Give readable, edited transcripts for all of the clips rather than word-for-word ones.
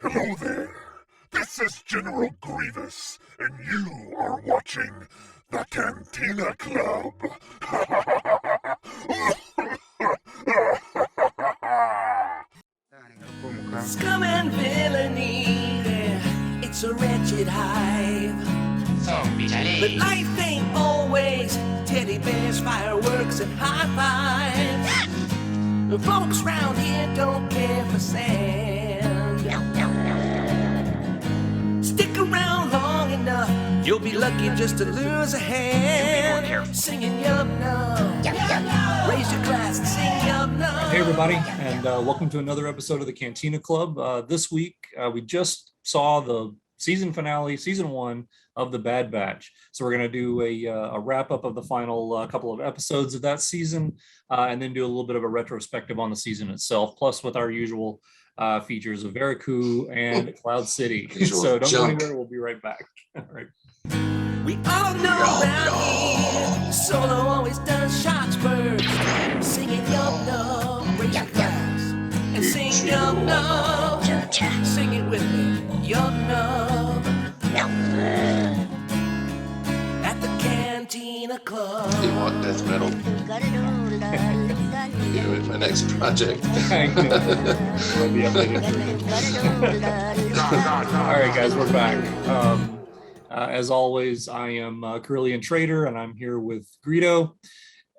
Hello there. This is General Grievous, and you are watching the Cantina Club. Scum and villainy, it's a wretched hive. But life ain't always teddy bears, fireworks, and high fives. The folks round here don't care for sand. Stick around long enough, you'll be lucky just to lose a hand. Singing yum num, raise your glass and sing yum num. Hey everybody, and welcome to another episode of the Cantina Club. This week, we just saw the season finale, season 1 of The Bad Batch. So we're going to do a wrap up of the final couple of episodes of that season, and then do a little bit of a retrospective on the season itself, plus with our usual features of Veriku and Cloud City. So don't go anywhere, we'll be right back. All right. We all know around here, Solo always does shots first. Singing yum num, raise your glass and sing yum num. Sing it with me, yum num. At the Cantina Club. You want death metal? Do it, my next project. All right, guys, we're back. As always, I am Corellian Trader, and I'm here with Greedo.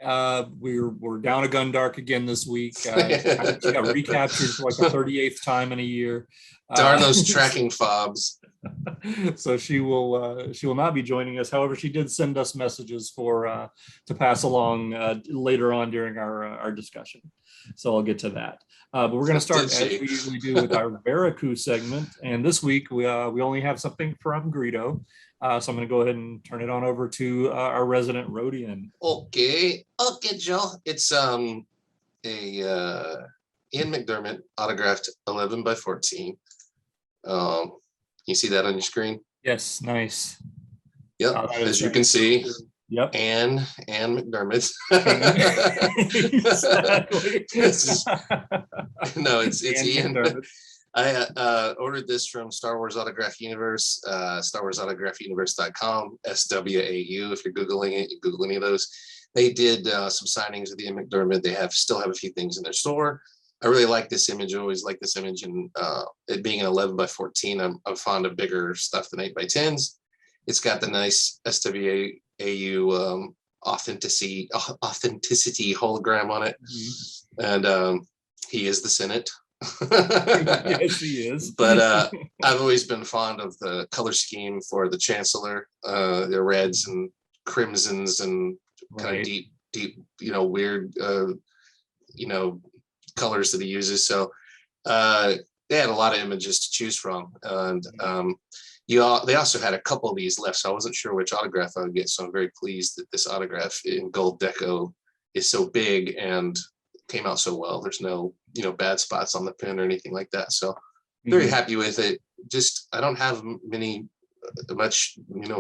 We're down a Gundark again this week. She got recaptured for like the 38th time in a year. Darn those tracking fobs. So she will not be joining us. However, she did send us messages to pass along later on during our discussion. So I'll get to that. But we're going to start as we usually do with our Veriku segment. And this week we only have something from Greedo. So I'm going to go ahead and turn it on over to our resident Rhodian. Okay, Joe. It's Ian McDermott autographed 11 by 14. You see that on your screen? Yes, nice. Yep, as you can see. Yep. Anne McDermott. No, it's Ian. I ordered this from Star Wars Autograph Universe, StarWarsAutographUniverse.com, SWAU. If you're Googling it, you Google any of those. They did some signings with Ian McDermott. They still have a few things in their store. I really like this image. I always like this image, and it being an 11 by 14, I'm fond of bigger stuff than 8 by 10s. It's got the nice SWAU authenticity hologram on it, and he is the Senate. Yes, he is. But I've always been fond of the color scheme for the Chancellor, the reds and crimsons and kind of deep, weird, colors that he uses. So they had a lot of images to choose from, and they also had a couple of these left, so I wasn't sure which autograph I would get. So I'm very pleased that this autograph in gold deco is so big and came out so well. There's no bad spots on the pen or anything like that. So very happy with it. Just I don't have much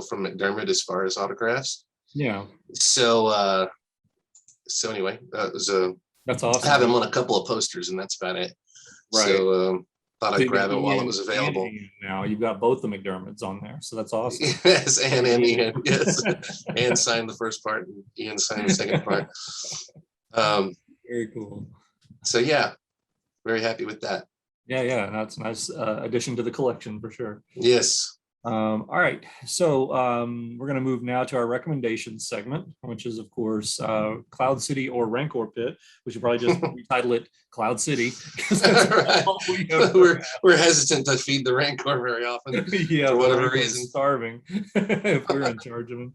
from McDermott as far as autographs. Yeah. So anyway, that's awesome. I have him on a couple of posters, and that's about it. Right. So thought I'd grab it while it was available. Now you've got both the McDermotts on there, so that's awesome. Yes, and Ian. Yes, Anne signed the first part, and Ian signed the second part. Very cool. So yeah, very happy with that. Yeah, that's a nice addition to the collection for sure. Yes. All right, so we're going to move now to our recommendations segment, which is, of course, Cloud City or Rancor Pit. We should probably just retitle it Cloud City. Right. We're hesitant to feed the Rancor very often. Yeah, for whatever reason. Starving if we're in charge of them.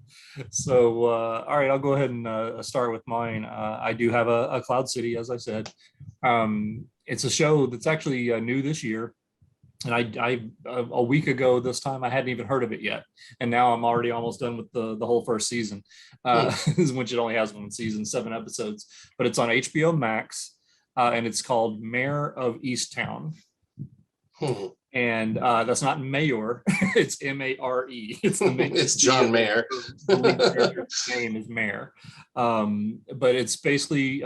So, all right, I'll go ahead and start with mine. I do have a Cloud City, as I said. It's a show that's actually new this year. And I a week ago this time, I hadn't even heard of it yet. And now I'm already almost done with the whole first season, which it only has one season, 7 episodes. But it's on HBO Max, and it's called Mayor of Easttown. And that's not Mayor, it's M-A-R-E. It's John Mayer. The lead character's name is Mayor. But it's basically,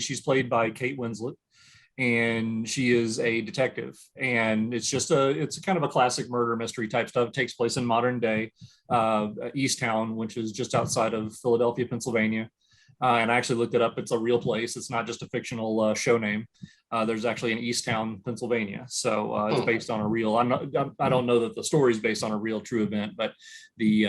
she's played by Kate Winslet. and she is a detective, and it's kind of a classic murder mystery type stuff. It takes place in modern day Easttown, which is just outside of Philadelphia, Pennsylvania. And I actually looked it up. It's a real place. It's not just a fictional show name. There's actually an Easttown, Pennsylvania. So it's based on a real. I don't know that the story is based on a real true event, but the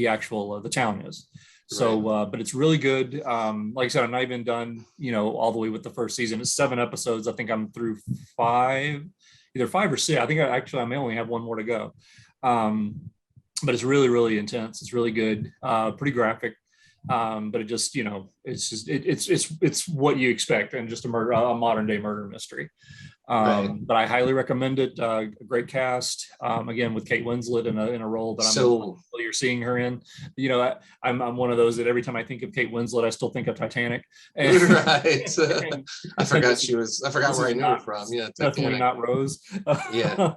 actual the town is. So, but it's really good. Like I said, I'm not even done, all the way with the first season. It's 7 episodes. I think I'm through 5, either 5 or 6. I think I may only have one more to go. But it's really, really intense. It's really good. Pretty graphic. But it just, it's what you expect, and just a modern day murder mystery. But I highly recommend it. A great cast, again, with Kate Winslet in a role that you're seeing her in. I'm one of those that every time I think of Kate Winslet, I still think of Titanic. And, right. I forgot where I knew her from. Yeah, definitely not Rose. Yeah.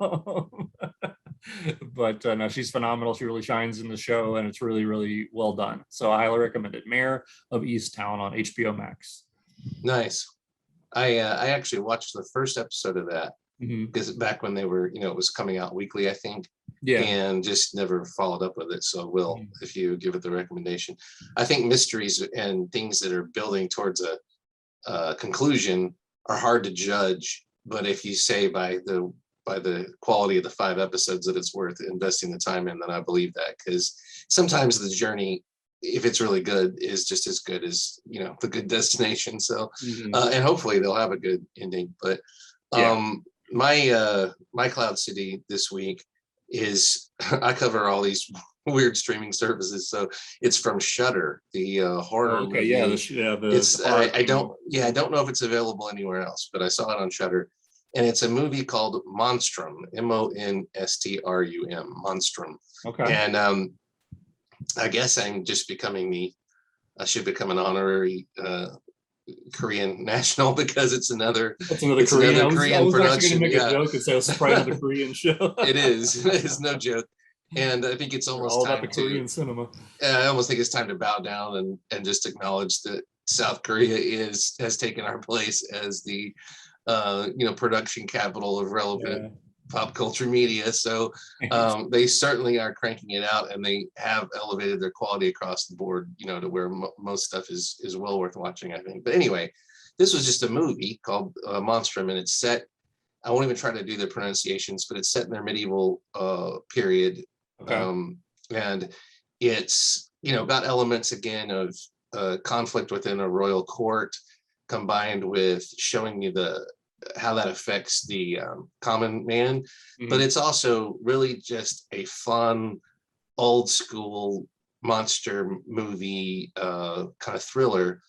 But no, she's phenomenal. She really shines in the show, and it's really, really well done. So I highly recommend it. Mayor of Easttown on HBO Max. Nice. I actually watched the first episode of that because back when they were, it was coming out weekly, I think. Yeah. And just never followed up with it. So Will, if you give it the recommendation. I think mysteries and things that are building towards a conclusion are hard to judge. But if you say by the quality of the 5 episodes that it's worth investing the time in, then I believe that, because sometimes the journey, if it's really good, is just as good as the good destination. So and hopefully they'll have a good ending. But my Cloud City this week is I cover all these weird streaming services, so it's from Shudder, the horror movie. I don't know if it's available anywhere else, but I saw it on Shudder. And it's a movie called Monstrum, Monstrum, Monstrum. Okay. And I guess I'm just I should become an honorary Korean national, because it's another Korean. I was actually going to make a joke and say it's probably another Korean show. It is. It's no joke. And I think it's almost all time about the Korean cinema. I almost think it's time to bow down and just acknowledge that South Korea has taken our place as the production capital of relevant pop culture media. So they certainly are cranking it out, and they have elevated their quality across the board, to where most stuff is well worth watching, I think. But anyway, this was just a movie called Monstrum, and it's set, I won't even try to do the pronunciations, but it's set in their medieval period. Okay. And it's, got elements again of conflict within a royal court, combined with showing you how that affects the common man. But it's also really just a fun, old school monster movie kind of thriller.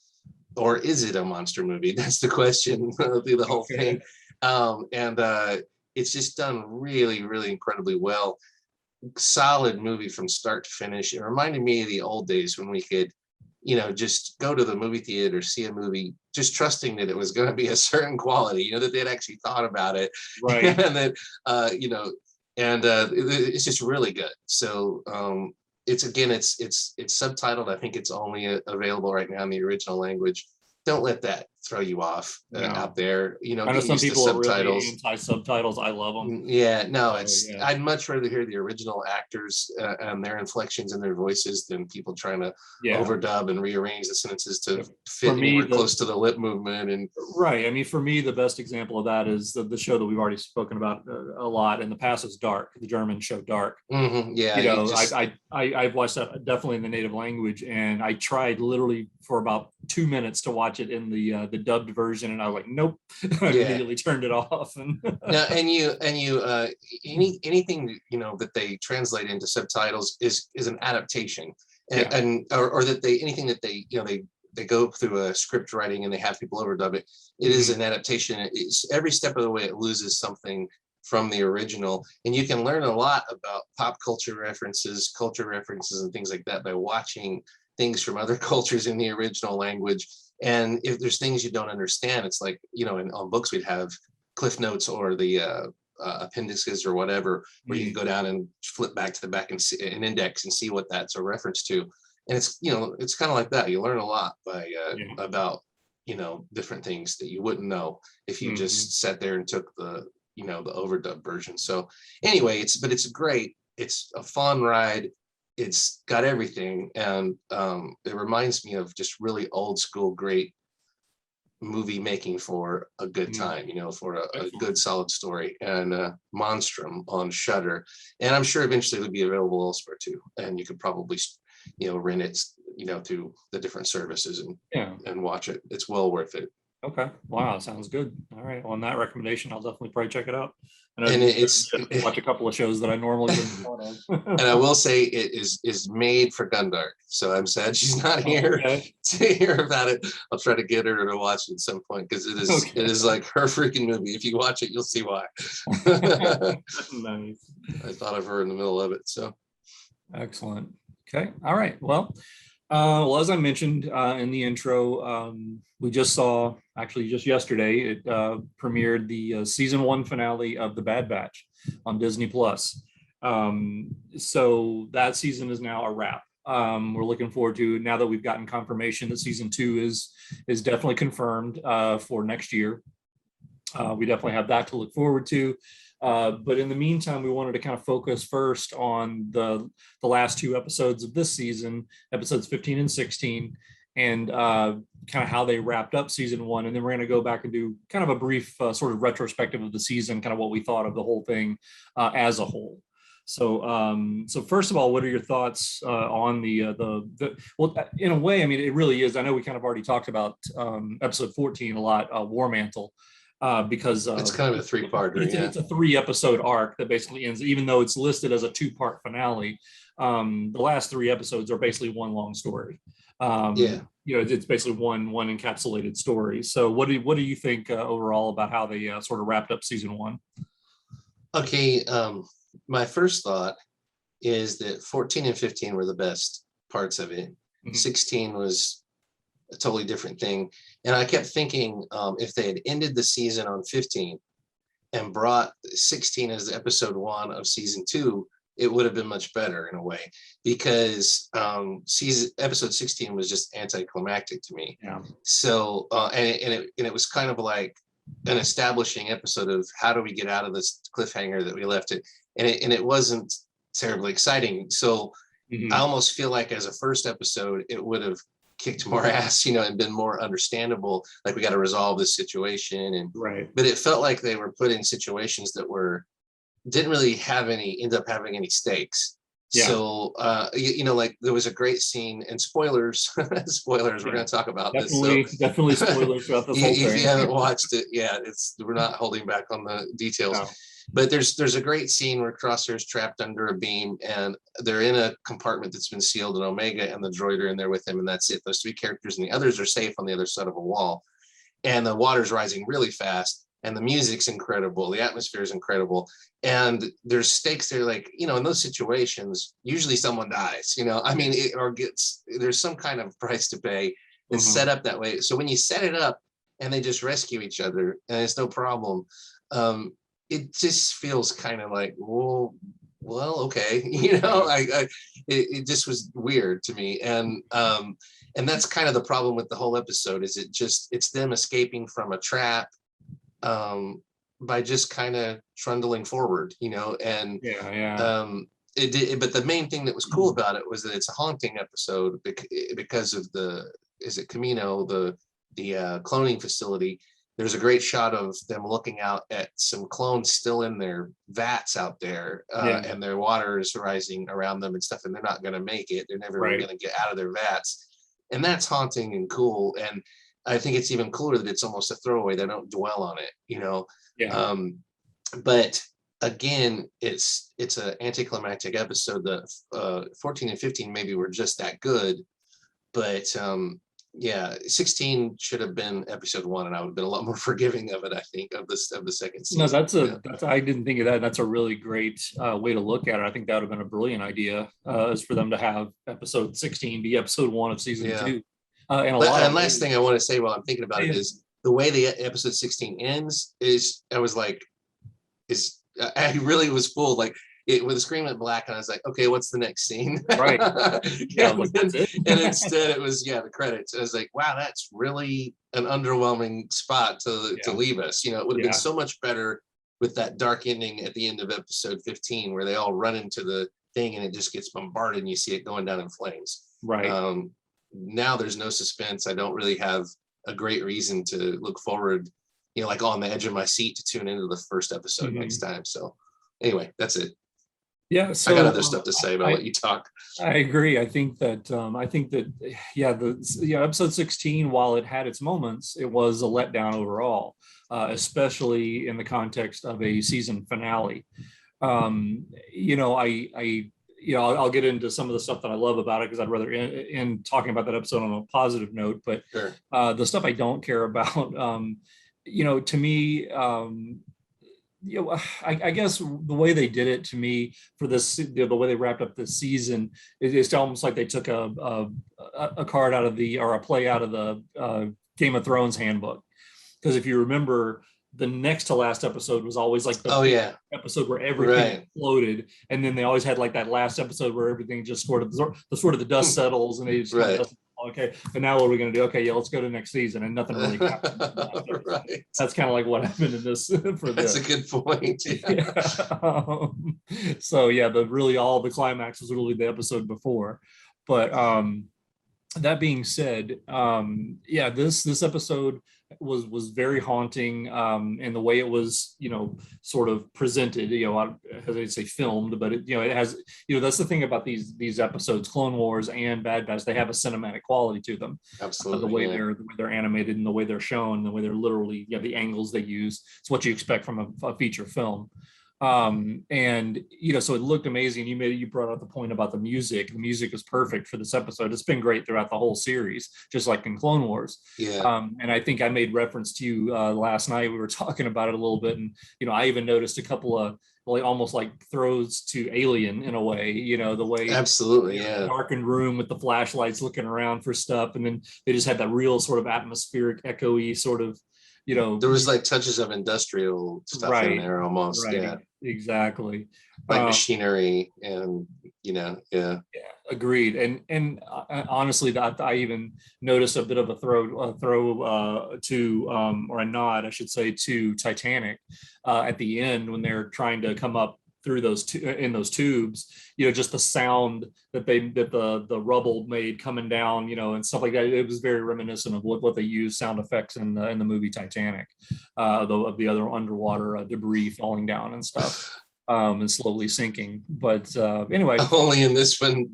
Or is it a monster movie? That's the question through the whole thing. And it's just done really, really incredibly well. Solid movie from start to finish. It reminded me of the old days when we could just go to the movie theater, see a movie, just trusting that it was going to be a certain quality, that they'd actually thought about it. Right. And that, it's just really good. So it's subtitled. I think it's only available right now in the original language. Don't let that throw you off out there. I know some people are really anti-subtitles. I love them. Yeah, no, I'd much rather hear the original actors and their inflections and their voices than people trying to overdub and rearrange the sentences to fit anywhere close to the lip movement. And right. I mean, for me, the best example of that is the show that we've already spoken about a lot in the past is Dark, the German show Dark. Yeah, I've watched that definitely in the native language, and I tried literally for about 2 minutes to watch it in the dubbed version, and I was like, nope. I immediately turned it off. And anything that they translate into subtitles is an adaptation, or that anything that they go through a script writing and they have people overdub it. It is an adaptation. It's every step of the way it loses something from the original, and you can learn a lot about pop culture references, and things like that by watching things from other cultures in the original language. And if there's things you don't understand, it's like, on books we'd have cliff notes or the appendices or whatever, where you can go down and flip back to the back and see an index and see what that's a reference to. And it's, it's kind of like that. You learn a lot by about different things that you wouldn't know if you just sat there and took the the overdub version. So anyway, it's great. It's a fun ride. It's got everything, and it reminds me of just really old school great movie making for a good time, for a good solid story. And Monstrum on Shudder, and I'm sure eventually it'll be available elsewhere too, and you could probably rent it through the different services and watch it. It's well worth it. Okay. Wow, sounds good. All right. On that recommendation, I'll definitely probably check it out. And it's watch a couple of shows that I normally wouldn't be part of. And I will say it is made for Gundark. So I'm sad she's not here to hear about it. I'll try to get her to watch it at some point, because it is like her freaking movie. If you watch it, you'll see why. Nice. I thought of her in the middle of it. So excellent. Okay. All right. Well, as I mentioned in the intro, we just saw, actually just yesterday, it premiered the season 1 finale of The Bad Batch on Disney Plus. So that season is now a wrap. We're looking forward to, now that we've gotten confirmation that season 2 is definitely confirmed for next year. We definitely have that to look forward to. But in the meantime, we wanted to kind of focus first on the last 2 episodes of this season, episodes 15 and 16, and kind of how they wrapped up season 1. And then we're going to go back and do kind of a brief sort of retrospective of the season, kind of what we thought of the whole thing as a whole. So first of all, what are your thoughts on well, in a way, I mean, it really is. I know we kind of already talked about episode 14 a lot, War Mantle. Because it's kind of a 3-parter. It's a 3-episode arc that basically ends, even though it's listed as a 2-part finale. The last 3 episodes are basically one long story. It's basically one encapsulated story. So what do you think overall about how they sort of wrapped up season 1? Okay, my first thought is that 14 and 15 were the best parts of it. 16 was a totally different thing. And I kept thinking, if they had ended the season on 15 and brought 16 as episode 1 of season 2, it would have been much better in a way, because episode 16 was just anticlimactic to me. Yeah. So and it was kind of like an establishing episode of how do we get out of this cliffhanger that we left it, and it wasn't terribly exciting. So I almost feel like as a first episode, it would have kicked more ass, and been more understandable. Like, we got to resolve this situation, and right. But it felt like they were put in situations that didn't really end up having any stakes. Yeah. So like there was a great scene, and spoilers, we're going to talk about this. So definitely spoilers throughout this whole thing. If you haven't watched it, we're not holding back on the details. No. But there's a great scene where Crosshair's trapped under a beam, and they're in a compartment that's been sealed, and Omega and the droid are in there with him, and that's it. Those 3 characters, and the others are safe on the other side of a wall. And the water's rising really fast, and the music's incredible, the atmosphere is incredible, and there's stakes there. Like, in those situations, usually someone dies. I mean, there's some kind of price to pay. It's set up that way. So when you set it up and they just rescue each other, and it's no problem. It just feels kind of like, well, okay, it just was weird to me, and that's kind of the problem with the whole episode. Is it's them escaping from a trap, by just kind of trundling forward, and but the main thing that was cool about it was that it's a haunting episode because of is it Kamino, the cloning facility. There's a great shot of them looking out at some clones still in their vats out there, and their water is rising around them and stuff, and they're not going to make it. They're never really going to get out of their vats. And that's haunting and cool. And I think it's even cooler that it's almost a throwaway. They don't dwell on it, Yeah. But again, it's an anticlimactic episode. The 14 and 15 maybe were just that good, but 16 should have been episode 1, and I would have been a lot more forgiving of it, I think, of the second season. No, that's I didn't think of that. That's a really great way to look at it. I think that would have been a brilliant idea, is for them to have episode 16 be episode 1 of season 2. And last thing I want to say while I'm thinking about it is the way the episode 16 ends I really was fooled. Like, when the screen went black, and I was like, okay, what's the next scene? Right. Yeah, I was like, that's it. And instead it was the credits. I was like, wow, that's really an underwhelming spot to leave us. You know, it would have been so much better with that dark ending at the end of episode 15, where they all run into the thing and it just gets bombarded and you see it going down in flames. Right. Now there's no suspense. I don't really have a great reason to look forward, you know, like on the edge of my seat to tune into the first episode next time. So anyway, that's it. Yeah, so I got other stuff to say, but I'll let you talk. I agree. I think that episode 16, while it had its moments, it was a letdown overall, especially in the context of a season finale. I'll get into some of the stuff that I love about it, because I'd rather in talking about that episode on a positive note. But sure. The stuff I don't care about, to me, I guess the way they did it to me for this, the way they wrapped up this season, it's almost like they took a card out of a play out of the Game of Thrones handbook. Because if you remember, the next to last episode was always like the episode where everything exploded, and then they always had like that last episode where everything just sort of the dust settles, and they just okay, and now what are we going to do? Okay, yeah, let's go to next season, and nothing really happened. Right. That's kind of like what happened in this. That's a good point. So yeah, all the climax was really the episode before, but that being said, this episode was very haunting, in the way it was, sort of presented, as they say, filmed, but it has, that's the thing about these episodes, Clone Wars and Bad Batch, they have a cinematic quality to them. Absolutely. The way they're animated, and the way they're shown, the way they're literally, the angles they use, it's what you expect from a feature film. So it looked amazing. You brought up the point about the music is perfect for this episode. It's been great throughout the whole series, just like in Clone Wars. And I think I made reference to you last night. We were talking about it a little bit, and I even noticed a couple of almost like throws to Alien in a way, the way absolutely darkened room with the flashlights looking around for stuff, and then they just had that real sort of atmospheric, echoey sort of, there was like touches of industrial stuff in there almost. Exactly, like machinery, and agreed. And honestly, that I even noticed a bit of a throw to or a nod, I should say, to Titanic at the end when they're trying to come up through those tubes, just the sound that the rubble made coming down, and stuff like that. It was very reminiscent of what they used sound effects in the movie Titanic, of the other underwater debris falling down and stuff, and slowly sinking. But anyway, only in this one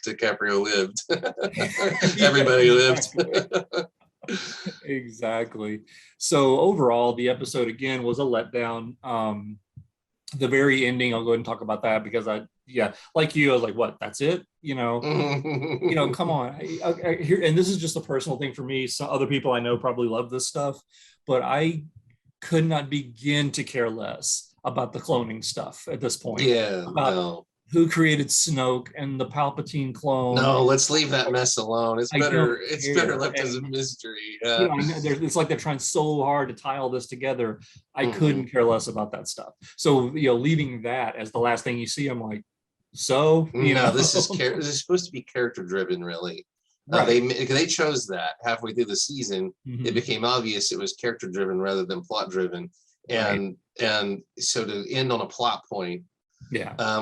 DiCaprio lived. Everybody lived. Exactly. So overall, the episode again was a letdown. The very ending, I'll go ahead and talk about that, because like you, I was like, what, that's it? Come on. I here, and this is just a personal thing for me. So other people I know probably love this stuff, but I could not begin to care less about the cloning stuff at this point. Who created Snoke and the Palpatine clone. No, let's leave that mess alone. It's better left as a mystery. It's like they're trying so hard to tie all this together. I couldn't care less about that stuff. So, leaving that as the last thing you see, I'm like, so, this is supposed to be character driven, really. They chose that halfway through the season. It became obvious it was character driven rather than plot driven. And so to end on a plot point,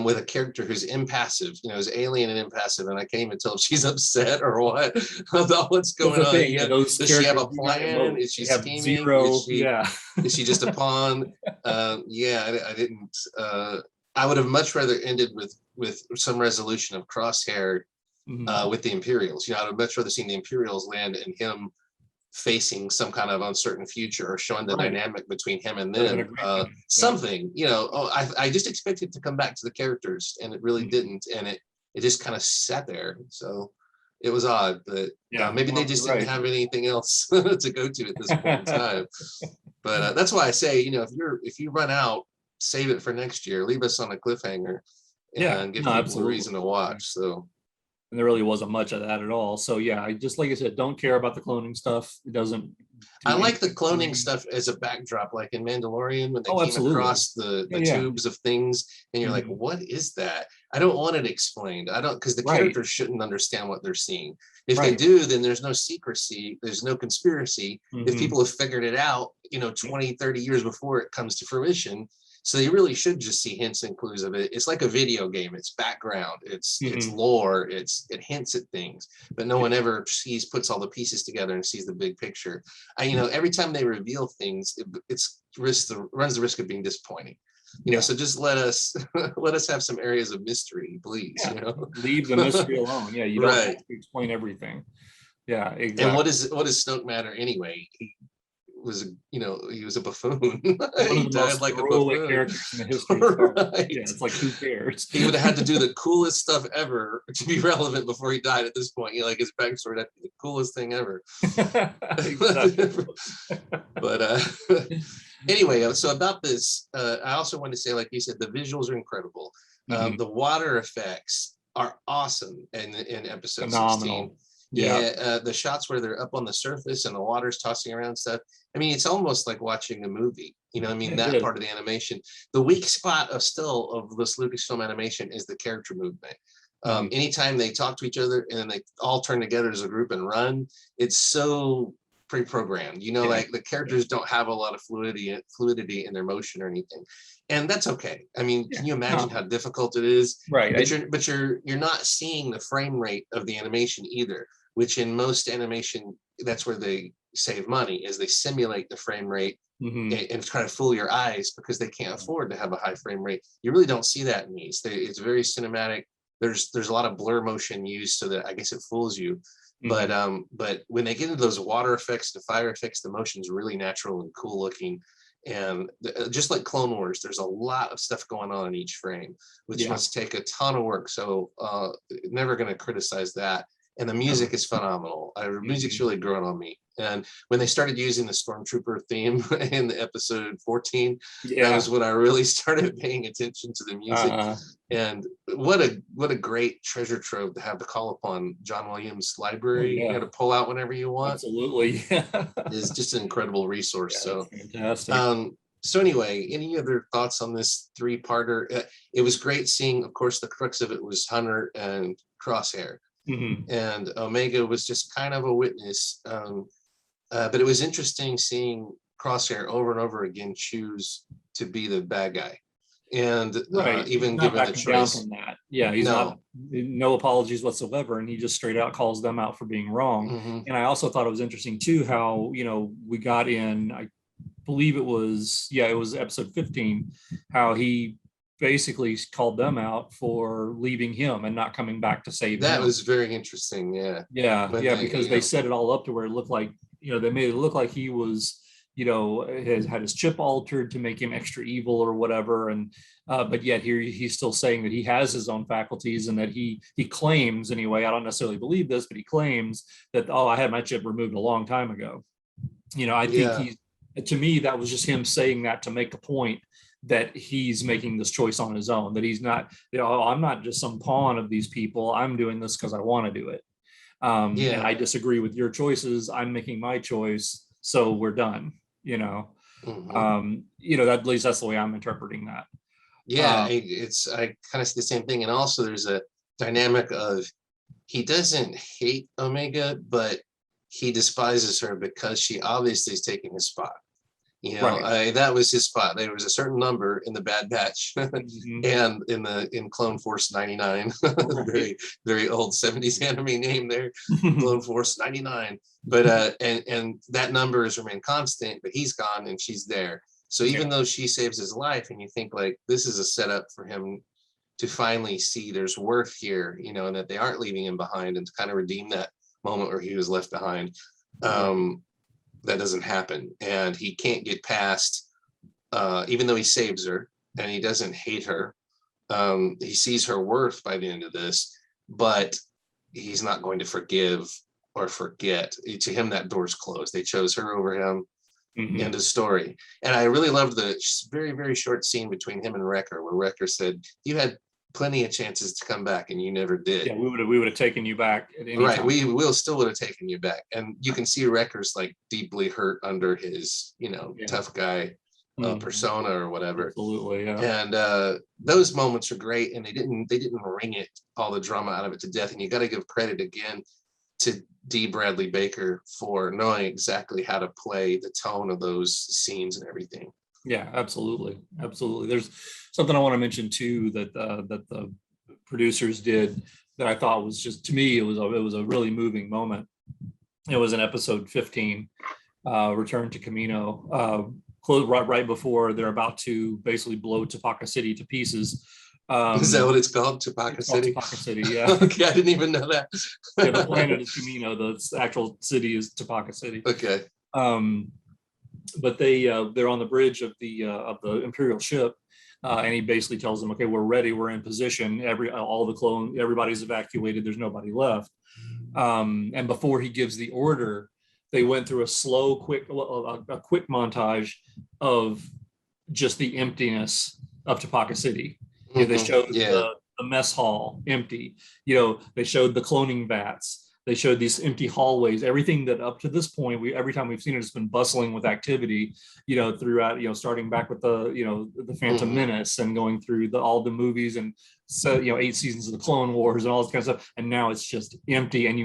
with a character who's impassive, is alien and impassive, and I can't even tell if she's upset or what about what's going on. Does she have a plan? Is she scheming? Is she just a pawn? I didn't. I would have much rather ended with some resolution of Crosshair with the Imperials. I'd have much rather seen the Imperials land and him facing some kind of uncertain future, or showing the dynamic between him and them, something. I just expected to come back to the characters, and it really didn't, and it just kind of sat there. So it was odd, but maybe they just didn't have anything else to go to at this point in time. But that's why I say, if you run out, save it for next year. Leave us on a cliffhanger, and give people a reason to watch. So. And there really wasn't much of that at all. So I just, like I said, don't care about the cloning stuff. It I like the cloning interesting. stuff as a backdrop, like in Mandalorian when they Oh, came absolutely. across the Yeah. tubes of things, and you're like, Mhm. what is that? I don't want it explained. I don't, because the Right. characters shouldn't understand what they're seeing. If they Right. do, then there's no secrecy, there's no conspiracy. If Mhm. people have figured it out, 20, 30 years before it comes to fruition. So you really should just see hints and clues of it. It's like a video game. It's background. It's Mhm. lore. It hints at things, but no Yeah. one ever puts all the pieces together and sees the big picture. Every time they reveal things, runs the risk of being disappointing. Yeah. So just let us let us have some areas of mystery, please. Yeah. Leave the mystery alone. Yeah, you don't Right. have to explain everything. Yeah, exactly. And what does Snoke matter anyway? He was a buffoon. One of He the died most like a heroic buffoon. characters in the history of Star Wars. Right. Yeah, it's like, who cares? He would have had to do the coolest stuff ever to be relevant before he died at this point. Like his backstory, that'd be the coolest thing ever. But anyway, so about this, I also want to say, like you said, the visuals are incredible. Mhm. The water effects are awesome in episode 16. Phenomenal. Yeah, the shots where they're up on the surface and the water's tossing around stuff. I mean, it's almost like watching a movie. It That is. part of the animation. The weak spot of this Lucasfilm animation is the character movement. Anytime they talk to each other and then they all turn together as a group and run, it's so pre-programmed. Like the characters don't have a lot of fluidity in their motion or anything, and that's okay. I mean, can you imagine how difficult it is? Right. But you're not seeing the frame rate of the animation either, which in most animation, that's where they save money, is they simulate the frame rate and try to fool your eyes because they can't afford to have a high frame rate. You really don't see that in these. It's very cinematic. There's a lot of blur motion used so that I guess it fools you. But when they get into those water effects, the fire effects, the motion's really natural and cool looking. And just like Clone Wars, there's a lot of stuff going on in each frame, which must take a ton of work. So never going to criticize that. And the music is phenomenal. The music's really grown on me. And when they started using the Stormtrooper theme in the episode 14, that was when I really started paying attention to the music. And what a great treasure trove to have to call upon John Williams' library, to pull out whenever you want. Absolutely. Is just an incredible resource. So fantastic. So anyway, any other thoughts on this three-parter? It was great seeing, of course, the crux of it was Hunter and Crosshair. And Omega was just kind of a witness. But it was interesting seeing Crosshair over and over again choose to be the bad guy. And even given the choice. Down from that. Yeah, he's no apologies whatsoever. And he just straight out calls them out for being wrong. And I also thought it was interesting too, how, we got in, I believe it was episode 15, how he basically called them out for leaving him and not coming back to save him. That was very interesting. Because they set it all up to where it looked like, they made it look like he was, has had his chip altered to make him extra evil or whatever. And but yet here he's still saying that he has his own faculties, and that he claims, anyway, I don't necessarily believe this, but he claims that, I had my chip removed a long time ago. I think to me, that was just him saying that to make a point that he's making this choice on his own, that he's not, I'm not just some pawn of these people. I'm doing this because I want to do it. And I disagree with your choices. I'm making my choice. So we're done, at least that's the way I'm interpreting that. I kind of see the same thing. And also there's a dynamic of, he doesn't hate Omega, but he despises her because she obviously is taking his spot. That was his spot. There was a certain number in the Bad Batch and in Clone Force 99, very, very old 70s anime name there, Clone Force 99. But and that number has remained constant, but he's gone and she's there. So even though she saves his life, and you think like this is a setup for him to finally see there's worth here, and that they aren't leaving him behind, and to kind of redeem that moment where he was left behind. That doesn't happen, and he can't get past, even though he saves her and he doesn't hate her. He sees her worth by the end of this, but he's not going to forgive or forget. To him, that door's closed. They chose her over him. End of story. And I really loved the very, very short scene between him and Wrecker, where Wrecker said, you had plenty of chances to come back, and you never did. Yeah, we would have taken you back at any Right, time. we will still would have taken you back, and you can see Wrecker's like deeply hurt under his, tough guy persona or whatever. Absolutely, yeah. And those moments are great, and they didn't wring it all the drama out of it to death. And you got to give credit again to D. Bradley Baker for knowing exactly how to play the tone of those scenes and everything. Yeah, absolutely. There's something I want to mention too that the producers did that I thought was just, to me, it was a really moving moment. It was in episode 15, Return to Kamino, right before they're about to basically blow Topeka City to pieces. Is that what it's called? Topeka City? Topeka City, yeah. Okay, I didn't even know that. Yeah, the planet is Kamino, the actual city is Topeka City. Okay. But they're on the bridge of the Imperial ship, and he basically tells them, okay, we're ready, we're in position, everybody's evacuated, there's nobody left. And before he gives the order, they went through a quick montage of just the emptiness of Topeka City. They showed the mess hall empty. They showed the cloning vats. They showed these empty hallways. Everything that up to this point, every time we've seen it, it's been bustling with activity. Throughout. Starting back with the Phantom Menace and going through all the movies and 8 seasons of the Clone Wars and all this kind of stuff. And now it's just empty, and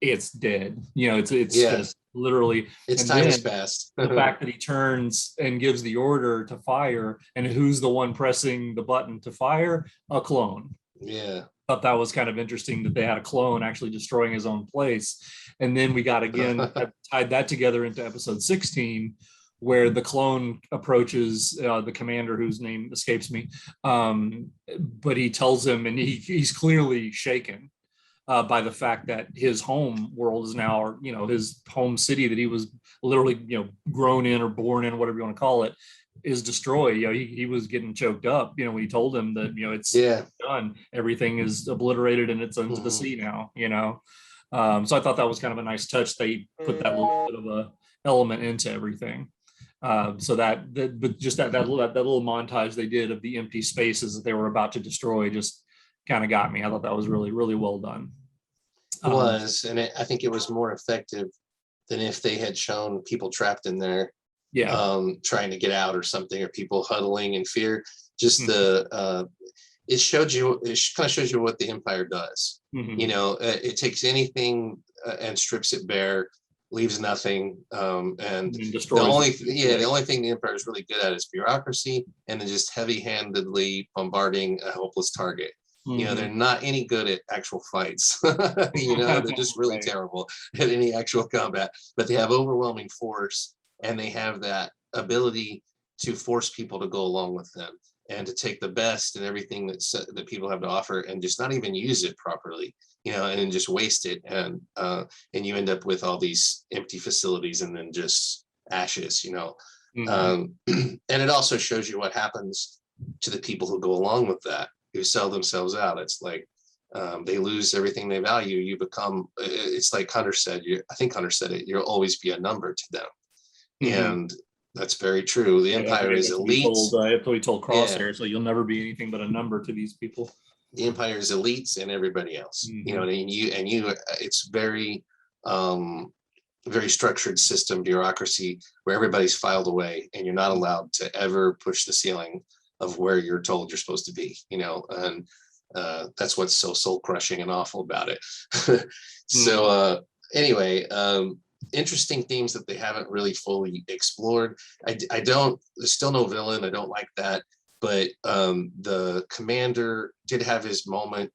it's dead. It's just literally. Its time has passed. The fact that he turns and gives the order to fire, and who's the one pressing the button to fire? A clone. Yeah. Thought that was kind of interesting that they had a clone actually destroying his own place. And then we got again tied that together into episode 16, where the clone approaches the commander, whose name escapes me, but he tells him, and he's clearly shaken by the fact that his home world is now, his home city that he was literally, grown in or born in, whatever you want to call it, is destroyed. He was getting choked up, when he told him that, it's done, everything is obliterated and it's into the sea now, so I thought that was kind of a nice touch. They put that little bit of a element into everything. But just that little montage they did of the empty spaces that they were about to destroy just kind of got me. I thought that was really, really well done. It was, and I think it was more effective than if they had shown people trapped in there, trying to get out or something, or people huddling in fear. Just it kind of shows you what the Empire does. It takes anything and strips it bare, leaves nothing, and destroys the only thing the Empire is really good at is bureaucracy, and then just heavy-handedly bombarding a hopeless target. They're not any good at actual fights. They're just really terrible at any actual combat, but they have overwhelming force, and they have that ability to force people to go along with them and to take the best and everything that people have to offer and just not even use it properly, and just waste it. And you end up with all these empty facilities and then just ashes, and it also shows you what happens to the people who go along with that, who sell themselves out. It's like they lose everything they value. You become, it's like Hunter said, I think Hunter said it, you'll always be a number to them. And that's very true. The Empire is elite. We told Crosshair, so you'll never be anything but a number to these people. The Empire is elites and everybody else. And you it's very very structured system, bureaucracy, where everybody's filed away and you're not allowed to ever push the ceiling of where you're told you're supposed to be, and that's what's so soul crushing and awful about it. So anyway, interesting themes that they haven't really fully explored. There's still no villain. I don't like that, but the commander did have his moment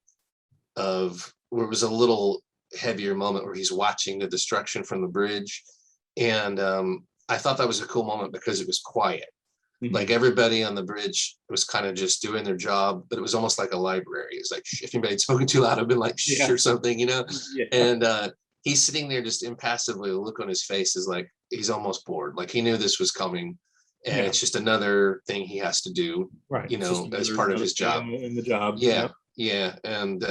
where it was a little heavier moment where he's watching the destruction from the bridge. And I thought that was a cool moment because it was quiet. Like everybody on the bridge was kind of just doing their job, but it was almost like a library. It's like, if anybody'd spoken too loud, I've been like, shh, or something, And he's sitting there just impassively. The look on his face is like he's almost bored. Like he knew this was coming, and it's just another thing he has to do, right? As part of his job. In the job. Yeah. And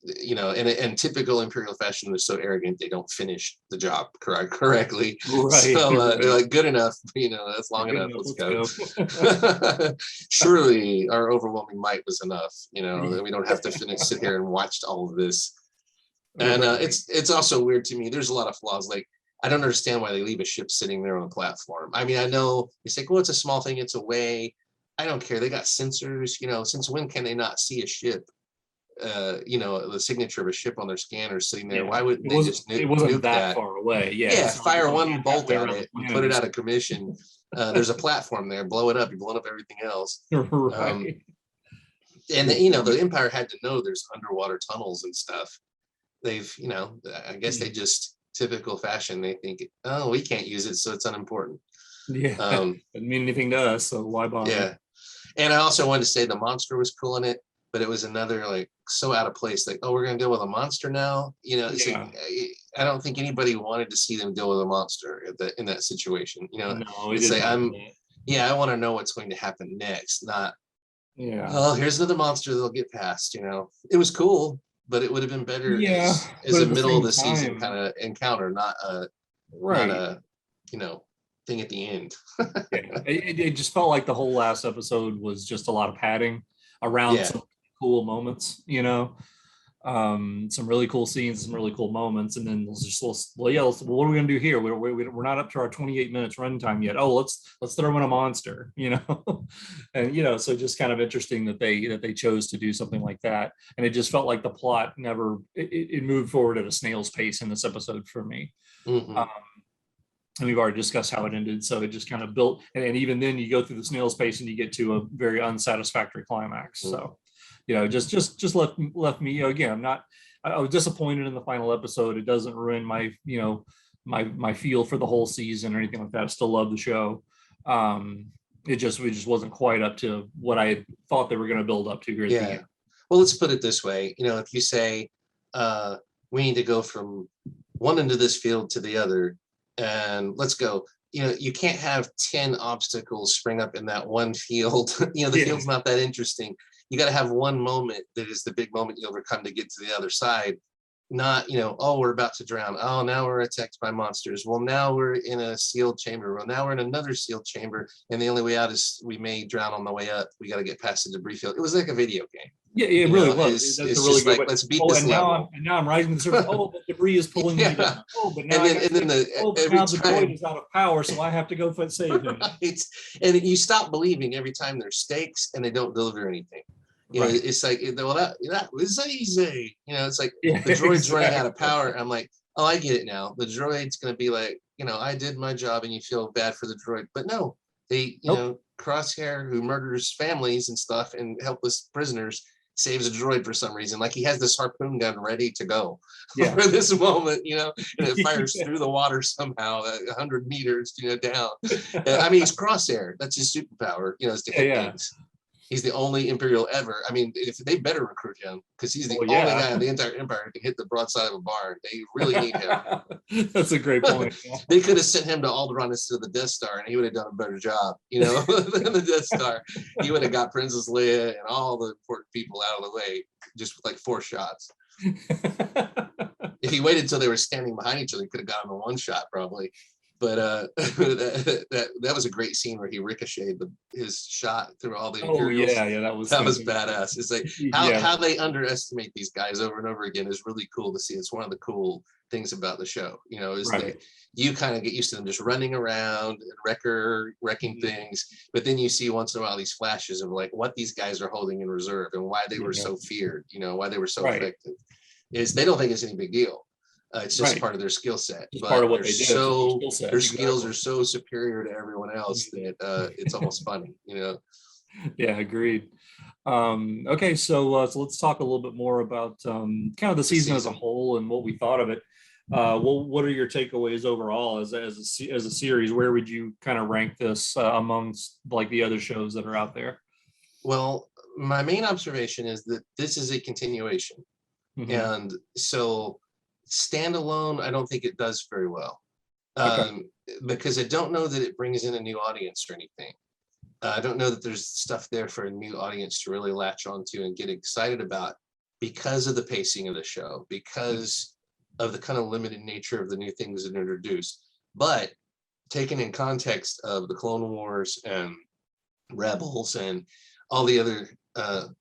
and typical Imperial fashion, they're so arrogant they don't finish the job correctly. Right. So they're like, good enough, that's long enough. Let's go. Surely our overwhelming might was enough. That we don't have to sit here and watch all of this. And it's also weird to me. There's a lot of flaws. Like, I don't understand why they leave a ship sitting there on a platform. I mean, I know it's like, well, it's a small thing. It's away. I don't care. They got sensors. Since when can they not see a ship? The signature of a ship on their scanner sitting there. Why wouldn't they just it wasn't nuke that far away? Fire one bolt at it and put it out of commission. There's a platform there. Blow it up. You blow up everything else. Right. And the Empire had to know there's underwater tunnels and stuff. They've, I guess they just, typical fashion, they think, oh, we can't use it, so it's unimportant. Yeah. Didn't mean anything to us, so why bother? Yeah. And I also wanted to say the monster was cool in it, but it was another, like, so out of place. Like, oh, we're going to deal with a monster now? It's like, I don't think anybody wanted to see them deal with a monster in that situation. No, it's like, I want to know what's going to happen next, not, oh, here's another monster they'll get past. It was cool, but it would have been better as a middle of the season kind of encounter, not a thing at the end. It just felt like the whole last episode was just a lot of padding around some cool moments, some really cool scenes, some really cool moments, and then what are we gonna do here? We're not up to our 28 minutes runtime yet. Oh, let's throw in a monster, and so just kind of interesting that they chose to do something like that, and it just felt like the plot never it moved forward at a snail's pace in this episode for me. And we've already discussed how it ended, so it just kind of built, and even then you go through the snail's pace and you get to a very unsatisfactory climax. So just left me, again, I was disappointed in the final episode. It doesn't ruin my my feel for the whole season or anything like that. I still love the show. It just wasn't quite up to what I thought they were going to build up to here at the end. Well, let's put it this way. If you say we need to go from one end of this field to the other, and let's go, you can't have 10 obstacles spring up in that one field. The field's not that interesting. You got to have one moment that is the big moment you overcome to get to the other side. Not, oh, we're about to drown. Oh, now we're attacked by monsters. Well, now we're in a sealed chamber. Well, now we're in another sealed chamber. And the only way out is we may drown on the way up. We got to get past the debris field. It was like a video game. Yeah, it really was. That's a really good way. Let's beat this level. Now I'm rising to the surface. Oh, the debris is pulling me down. Oh, but now the droid is out of power, so I have to go save him. Right. And you stop believing every time there's stakes and they don't deliver anything. It's like, well, that was easy. It's like the droid's running out of power. I'm like, oh, I get it now. The droid's going to be like, I did my job, and you feel bad for the droid. But no, they, Crosshair, who murders families and stuff and helpless prisoners, saves a droid for some reason. Like, he has this harpoon gun ready to go for this moment, and it fires through the water somehow 100 meters, down. I mean, he's Crosshair. That's his superpower, is to hit things. He's the only Imperial ever. I mean, if they better recruit him, because he's the only guy in the entire Empire who can hit the broadside of a barn. They really need him. That's a great point. They could have sent him to Alderaan instead of the Death Star, and he would have done a better job, than the Death Star. He would have got Princess Leia and all the important people out of the way, just with like 4 shots. If he waited until they were standing behind each other, he could have gotten a 1 shot probably. But that was a great scene where he ricocheted his shot through all the Imperials. That was badass. It's like how they underestimate these guys over and over again is really cool to see. It's one of the cool things about the show, that you kind of get used to them just running around and wrecking things, but then you see once in a while these flashes of like what these guys are holding in reserve and why they were so feared, why they were so effective. Is they don't think it's any big deal. It's just part of their skill set. But part of what they do. Their skills are so superior to everyone else that it's almost funny, Yeah, agreed. Okay, so let's talk a little bit more about kind of the season as a whole and what we thought of it. What are your takeaways overall as a series? Where would you kind of rank this amongst like the other shows that are out there? Well, my main observation is that this is a continuation, and so standalone, I don't think it does very well, because I don't know that it brings in a new audience or anything. I don't know that there's stuff there for a new audience to really latch onto and get excited about. because of the pacing of the show, because of the kind of limited nature of the new things that are introduced. But taken in context of the Clone Wars and Rebels and all the other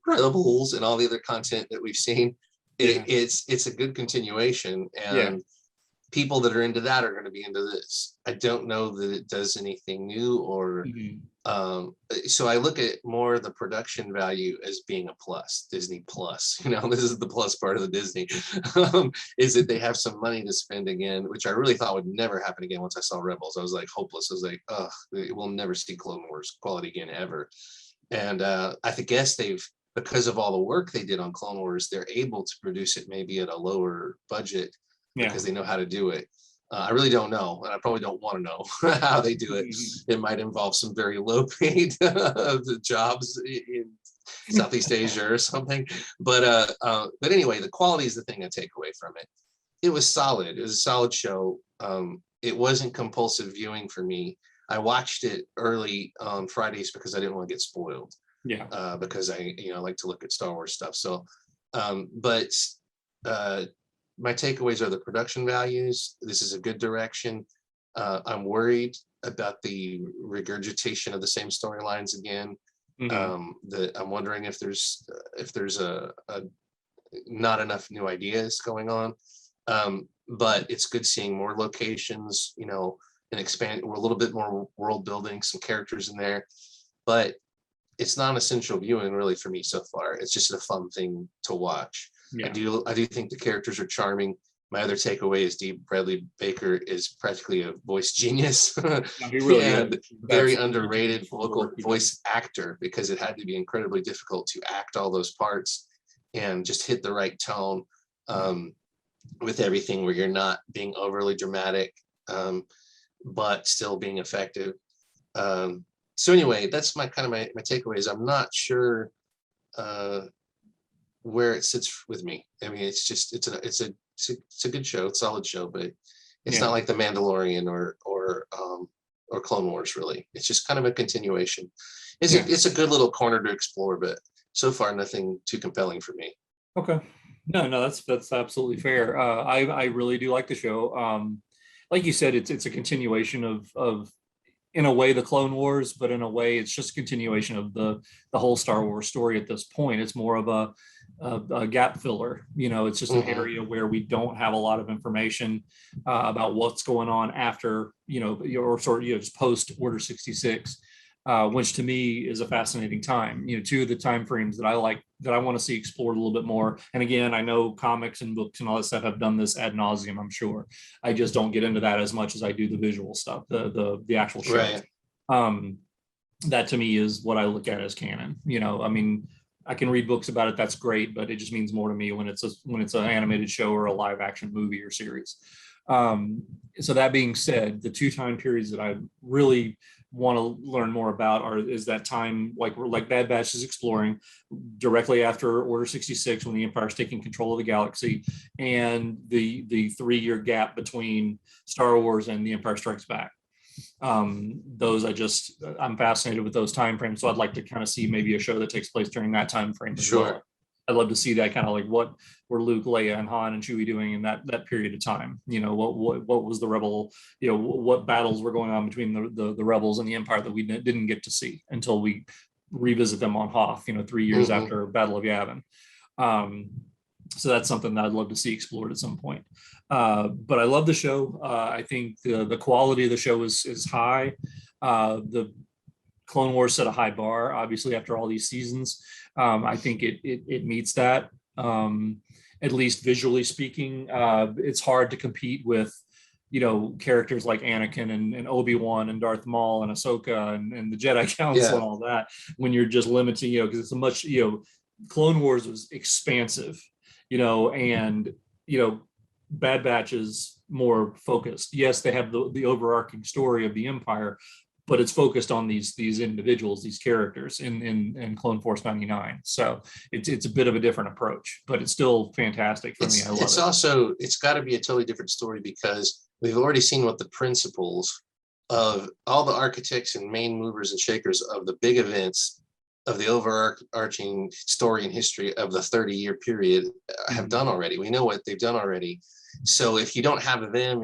Rebels and all the other content that we've seen, it's a good continuation, and people that are into that are going to be into this. I don't know that it does anything new, or so I look at more the production value as being a plus. Disney Plus, this is the plus part of the Disney, is that they have some money to spend again, which I really thought would never happen again. Once I saw Rebels, I was like hopeless. I was like, we'll never see Clone Wars quality again ever. And I guess because of all the work they did on Clone Wars, they're able to produce it maybe at a lower budget because they know how to do it. I really don't know, and I probably don't want to know how they do it. It might involve some very low-paid jobs in Southeast Asia or something. But anyway, the quality is the thing I take away from it. It was solid. It was a solid show. It wasn't compulsive viewing for me. I watched it early on Fridays because I didn't want to get spoiled. Because I like to look at Star Wars stuff. So, but my takeaways are the production values. This is a good direction. I'm worried about the regurgitation of the same storylines again. I'm wondering if there's a not enough new ideas going on. But it's good seeing more locations, and expand. We're a little bit more world building, some characters in there, but it's not essential viewing really for me so far. It's just a fun thing to watch. I do think the characters are charming. My other takeaway is D. Bradley Baker is practically a voice genius and very underrated voice actor, because it had to be incredibly difficult to act all those parts and just hit the right tone with everything, where you're not being overly dramatic, but still being effective. So anyway, that's my takeaways. I'm not sure where it sits with me. I mean, it's a good show, it's a solid show, but it's not like The Mandalorian or Clone Wars really. It's just kind of a continuation. It's a good little corner to explore, but so far nothing too compelling for me. Okay. No, that's absolutely fair. I really do like the show. Like you said, it's a continuation of in a way the Clone Wars, but in a way it's just a continuation of the whole Star Wars story at this point. It's more of a gap filler. It's just an area where we don't have a lot of information about what's going on after, just post Order 66, which to me is a fascinating time. Two of the time frames that I like, that I want to see explored a little bit more. And again, I know comics and books and all that stuff have done this ad nauseum, I'm sure. I just don't get into that as much as I do the visual stuff, the actual show. Right. That to me is what I look at as canon. I mean, I can read books about it, that's great, but it just means more to me when it's an animated show or a live action movie or series. So that being said, the two time periods that I really want to learn more about is that time, like Bad Batch is exploring directly after Order 66, when the Empire is taking control of the galaxy, and the 3-year gap between Star Wars and The Empire Strikes Back. I'm fascinated with those time frames, so I'd like to kind of see maybe a show that takes place during that time frame as well. I'd love to see that, kind of like what were Luke, Leia, and Han and Chewie doing in that period of time. What was the rebel, what battles were going on between the rebels and the Empire that we didn't get to see until we revisit them on Hoth, 3 years after Battle of Yavin. So that's something that I'd love to see explored at some point. But I love the show. I think the quality of the show is high. The Clone Wars set a high bar, obviously, after all these seasons. I think it meets that, at least visually speaking. It's hard to compete with, characters like Anakin and Obi-Wan and Darth Maul and Ahsoka and the Jedi Council and all that, when you're just limiting, because it's a much, Clone Wars was expansive, and, Bad Batch is more focused. Yes, they have the overarching story of the Empire, but it's focused on these individuals, these characters in Clone Force 99. So it's a bit of a different approach, but it's still fantastic for me. I love it. It's got to be a totally different story, because we've already seen what the principles of all the architects and main movers and shakers of the big events of the overarching story and history of the 30-year period have done already. We know what they've done already. So if you don't have them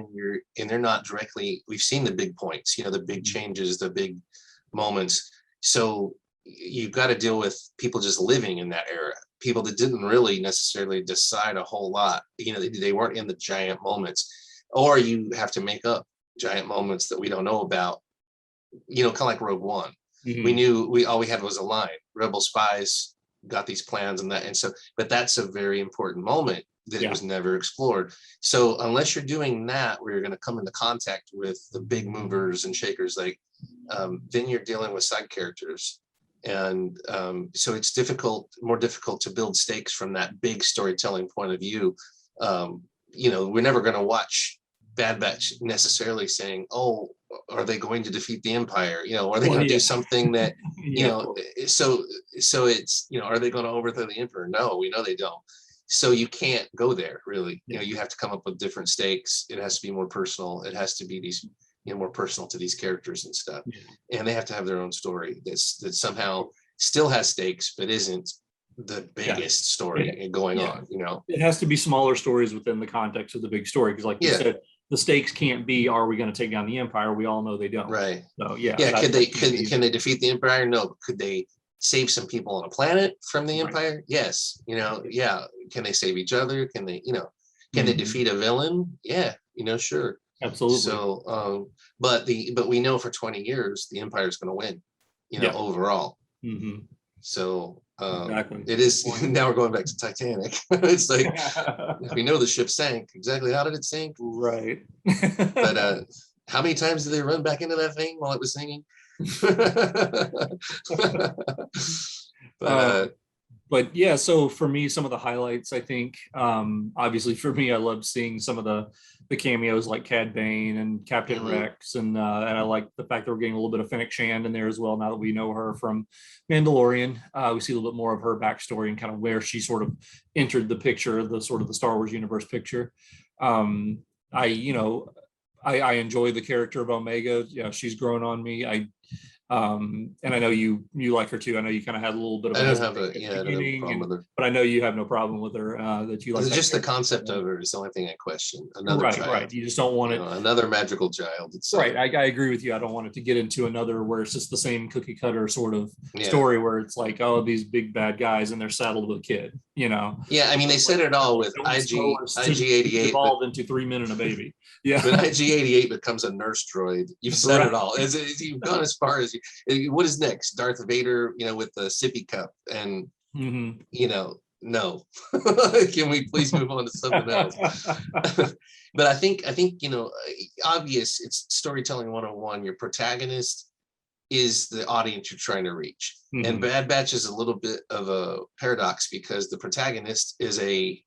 and they're not directly, we've seen the big points, the big changes, the big moments. So you've got to deal with people just living in that era, people that didn't really necessarily decide a whole lot. They weren't in the giant moments, or you have to make up giant moments that we don't know about, kind of like Rogue One. We knew all we had was a line, rebel spies got these plans but that's a very important moment that it was never explored. So unless you're doing that, where you're going to come into contact with the big movers and shakers, then you're dealing with side characters. And so it's more difficult to build stakes from that big storytelling point of view. We're never going to watch Bad Batch necessarily saying, oh, are they going to defeat the Empire? Are they going to do something that, so it's, are they going to overthrow the Emperor? No, we know they don't. So you can't go there really. You have to come up with different stakes. It has to be more personal. It has to be these, more personal to these characters and stuff. And they have to have their own story that somehow still has stakes, but isn't the biggest story going on. It has to be smaller stories within the context of the big story, because like you said, the stakes can't be, are we going to take down the Empire? We all know they don't. Right. So can they defeat the Empire? No. Could they save some people on a planet from the Empire? Yes. Can they save each other? Can they, can they defeat a villain? Yeah. Sure. Absolutely. So, but we know for 20 years the Empire is going to win, overall. So exactly. It is. Now we're going back to Titanic. It's like we know the ship sank. Exactly how did it sink? Right. But how many times did they run back into that thing while it was sinking? But yeah, so for me, some of the highlights, I think, obviously for me, I loved seeing some of the cameos like Cad Bane and Captain Rex, and I like the fact that we're getting a little bit of Fennec Shand in there as well. Now that we know her from Mandalorian, we see a little bit more of her backstory and kind of where she sort of entered the picture, the sort of the Star Wars universe picture. I enjoy the character of Omega. She's grown on me. And I know you like her too. I know you kind of had a little bit of I don't have a problem with her, but I know you have no problem with her. That you like. Just the concept of her is the only thing I question. Right. You just don't want it. Another magical child. Right. I agree with you. I don't want it to get into another where it's just the same cookie cutter sort of story where it's like, oh, these big bad guys and they're saddled with a kid. Yeah, I mean, they said it all with IG-88 evolved into 3 men and a baby. Yeah, when IG-88 becomes a nurse droid, you've said it all. You've gone as far as what is next? Darth Vader, with the sippy cup, and no. Can we please move on to something else? But I think obvious. It's storytelling 101. Your protagonist is the audience you're trying to reach. And Bad Batch is a little bit of a paradox because the protagonist is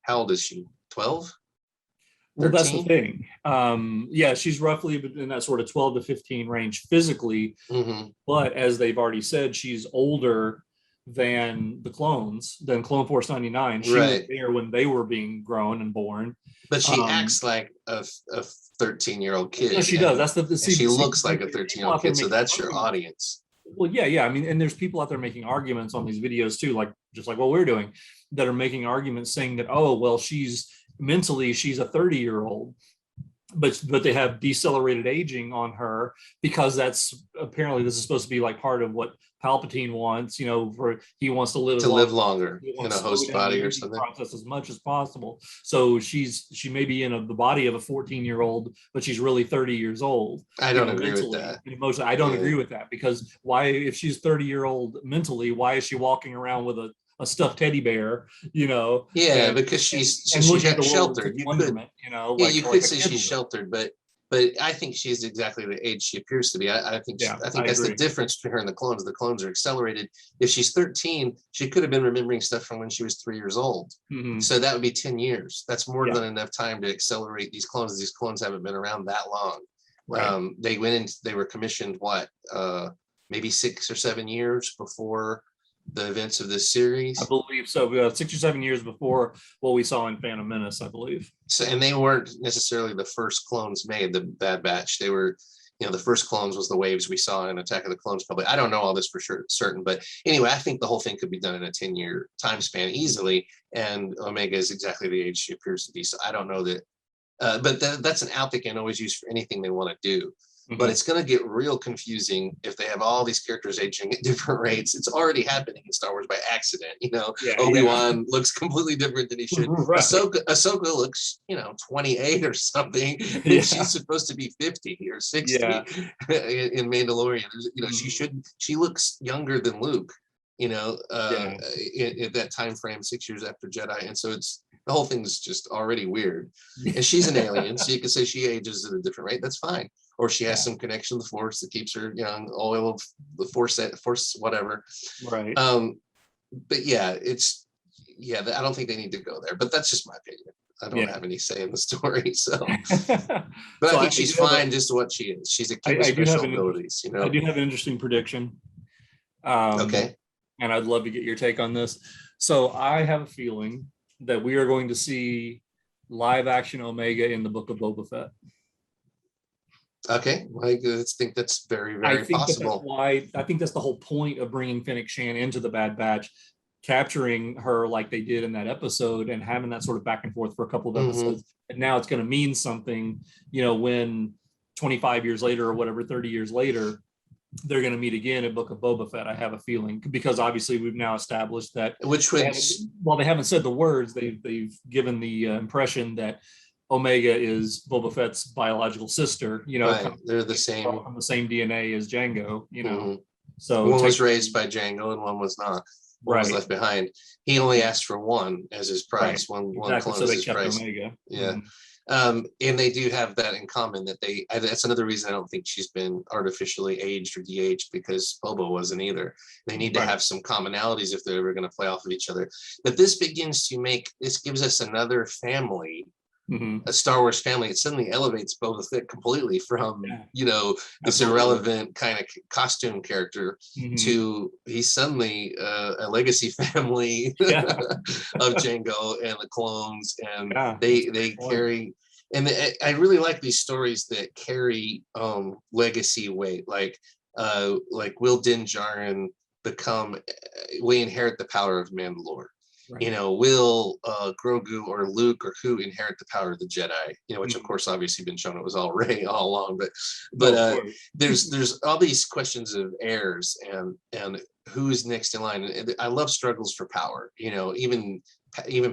how old is she? 12? Well, that's the thing. She's roughly in that sort of 12 to 15 range physically, but as they've already said, she's older than Clone Force 99. She was there when they were being grown and born. But she acts like a 13-year-old kid. Yeah, she does. That's she looks like a 13-year-old kid, so that's your audience. Well, yeah. I mean, and there's people out there making arguments on these videos too, just like what we're doing, that are making arguments saying that, oh, well, she's a 30-year-old, but they have decelerated aging on her because that's apparently this is supposed to be like part of what Palpatine wants, for he wants to live longer in a host body or something. Process as much as possible. So she may be in the body of a 14-year-old, but she's really 30 years old. I don't agree with that. Emotionally, I don't agree with that, because why, if she's 30-year-old mentally, why is she walking around with a stuffed teddy bear? Because she's sheltered. You could say she's sheltered, but I think she's exactly the age she appears to be. I think that's the difference between her and the clones. The clones are accelerated. If she's 13, she could have been remembering stuff from when she was 3 years old. So that would be 10 years. That's more than enough time to accelerate these clones. These clones haven't been around that long. Right. They were commissioned maybe 6 or 7 years before the events of this series. I believe so. 6 or 7 years before what we saw in Phantom Menace, I believe. So, and they weren't necessarily the first clones made, the Bad Batch. They were, the first clones was the waves we saw in Attack of the Clones. Probably, I don't know all this for sure, certain, but anyway, I think the whole thing could be done in a 10-year time span easily. And Omega is exactly the age she appears to be. So I don't know that, but that's an out they can always use for anything they want to do. But it's going to get real confusing if they have all these characters aging at different rates. It's already happening in Star Wars by accident. Obi-Wan looks completely different than he should. Right. Ahsoka looks, 28 or something. She's supposed to be 50 or 60 in Mandalorian. She looks younger than Luke, at that time frame, 6 years after Jedi. And so the whole thing's just already weird. And she's an alien, so you can say she ages at a different rate. That's fine. Or she has some connection to the Force that keeps her young, oil of the Force, whatever. Right. But I don't think they need to go there. But that's just my opinion. I don't have any say in the story. So, but I think she's fine just what she is. She's a kid with special abilities. I do have an interesting prediction. Okay. And I'd love to get your take on this. So I have a feeling that we are going to see live action Omega in the Book of Boba Fett. Okay, I think that's very, very possible. I think that's the whole point of bringing Fennec Shan into the Bad Batch, capturing her like they did in that episode and having that sort of back and forth for a couple of episodes. And now it's going to mean something, when 25 years later or whatever, 30 years later, they're going to meet again at Book of Boba Fett. I have a feeling, because obviously we've now established that. They haven't said the words, they've given the impression that Omega is Boba Fett's biological sister, right. They're the same, from the same DNA as Jango, So one was raised by Jango and one was not. One was left behind. He only asked for one as his price. One clone so as they his kept price. Omega. Yeah. And they do have that in common, that that's another reason I don't think she's been artificially aged or de-aged, because Boba wasn't either. They need to have some commonalities if they're ever going to play off of each other. But this gives us another family, a Star Wars family. It suddenly elevates Boba Fett completely from, this irrelevant kind of costume character to he's suddenly a legacy family of Jango and the clones, and they carry. And I really like these stories that carry legacy weight, like will Din Djarin we inherit the power of Mandalore. Right. Will Grogu or Luke or who inherit the power of the Jedi? Which of course obviously been shown it was already all along, but there's all these questions of heirs and who's next in line. And I love struggles for power. Even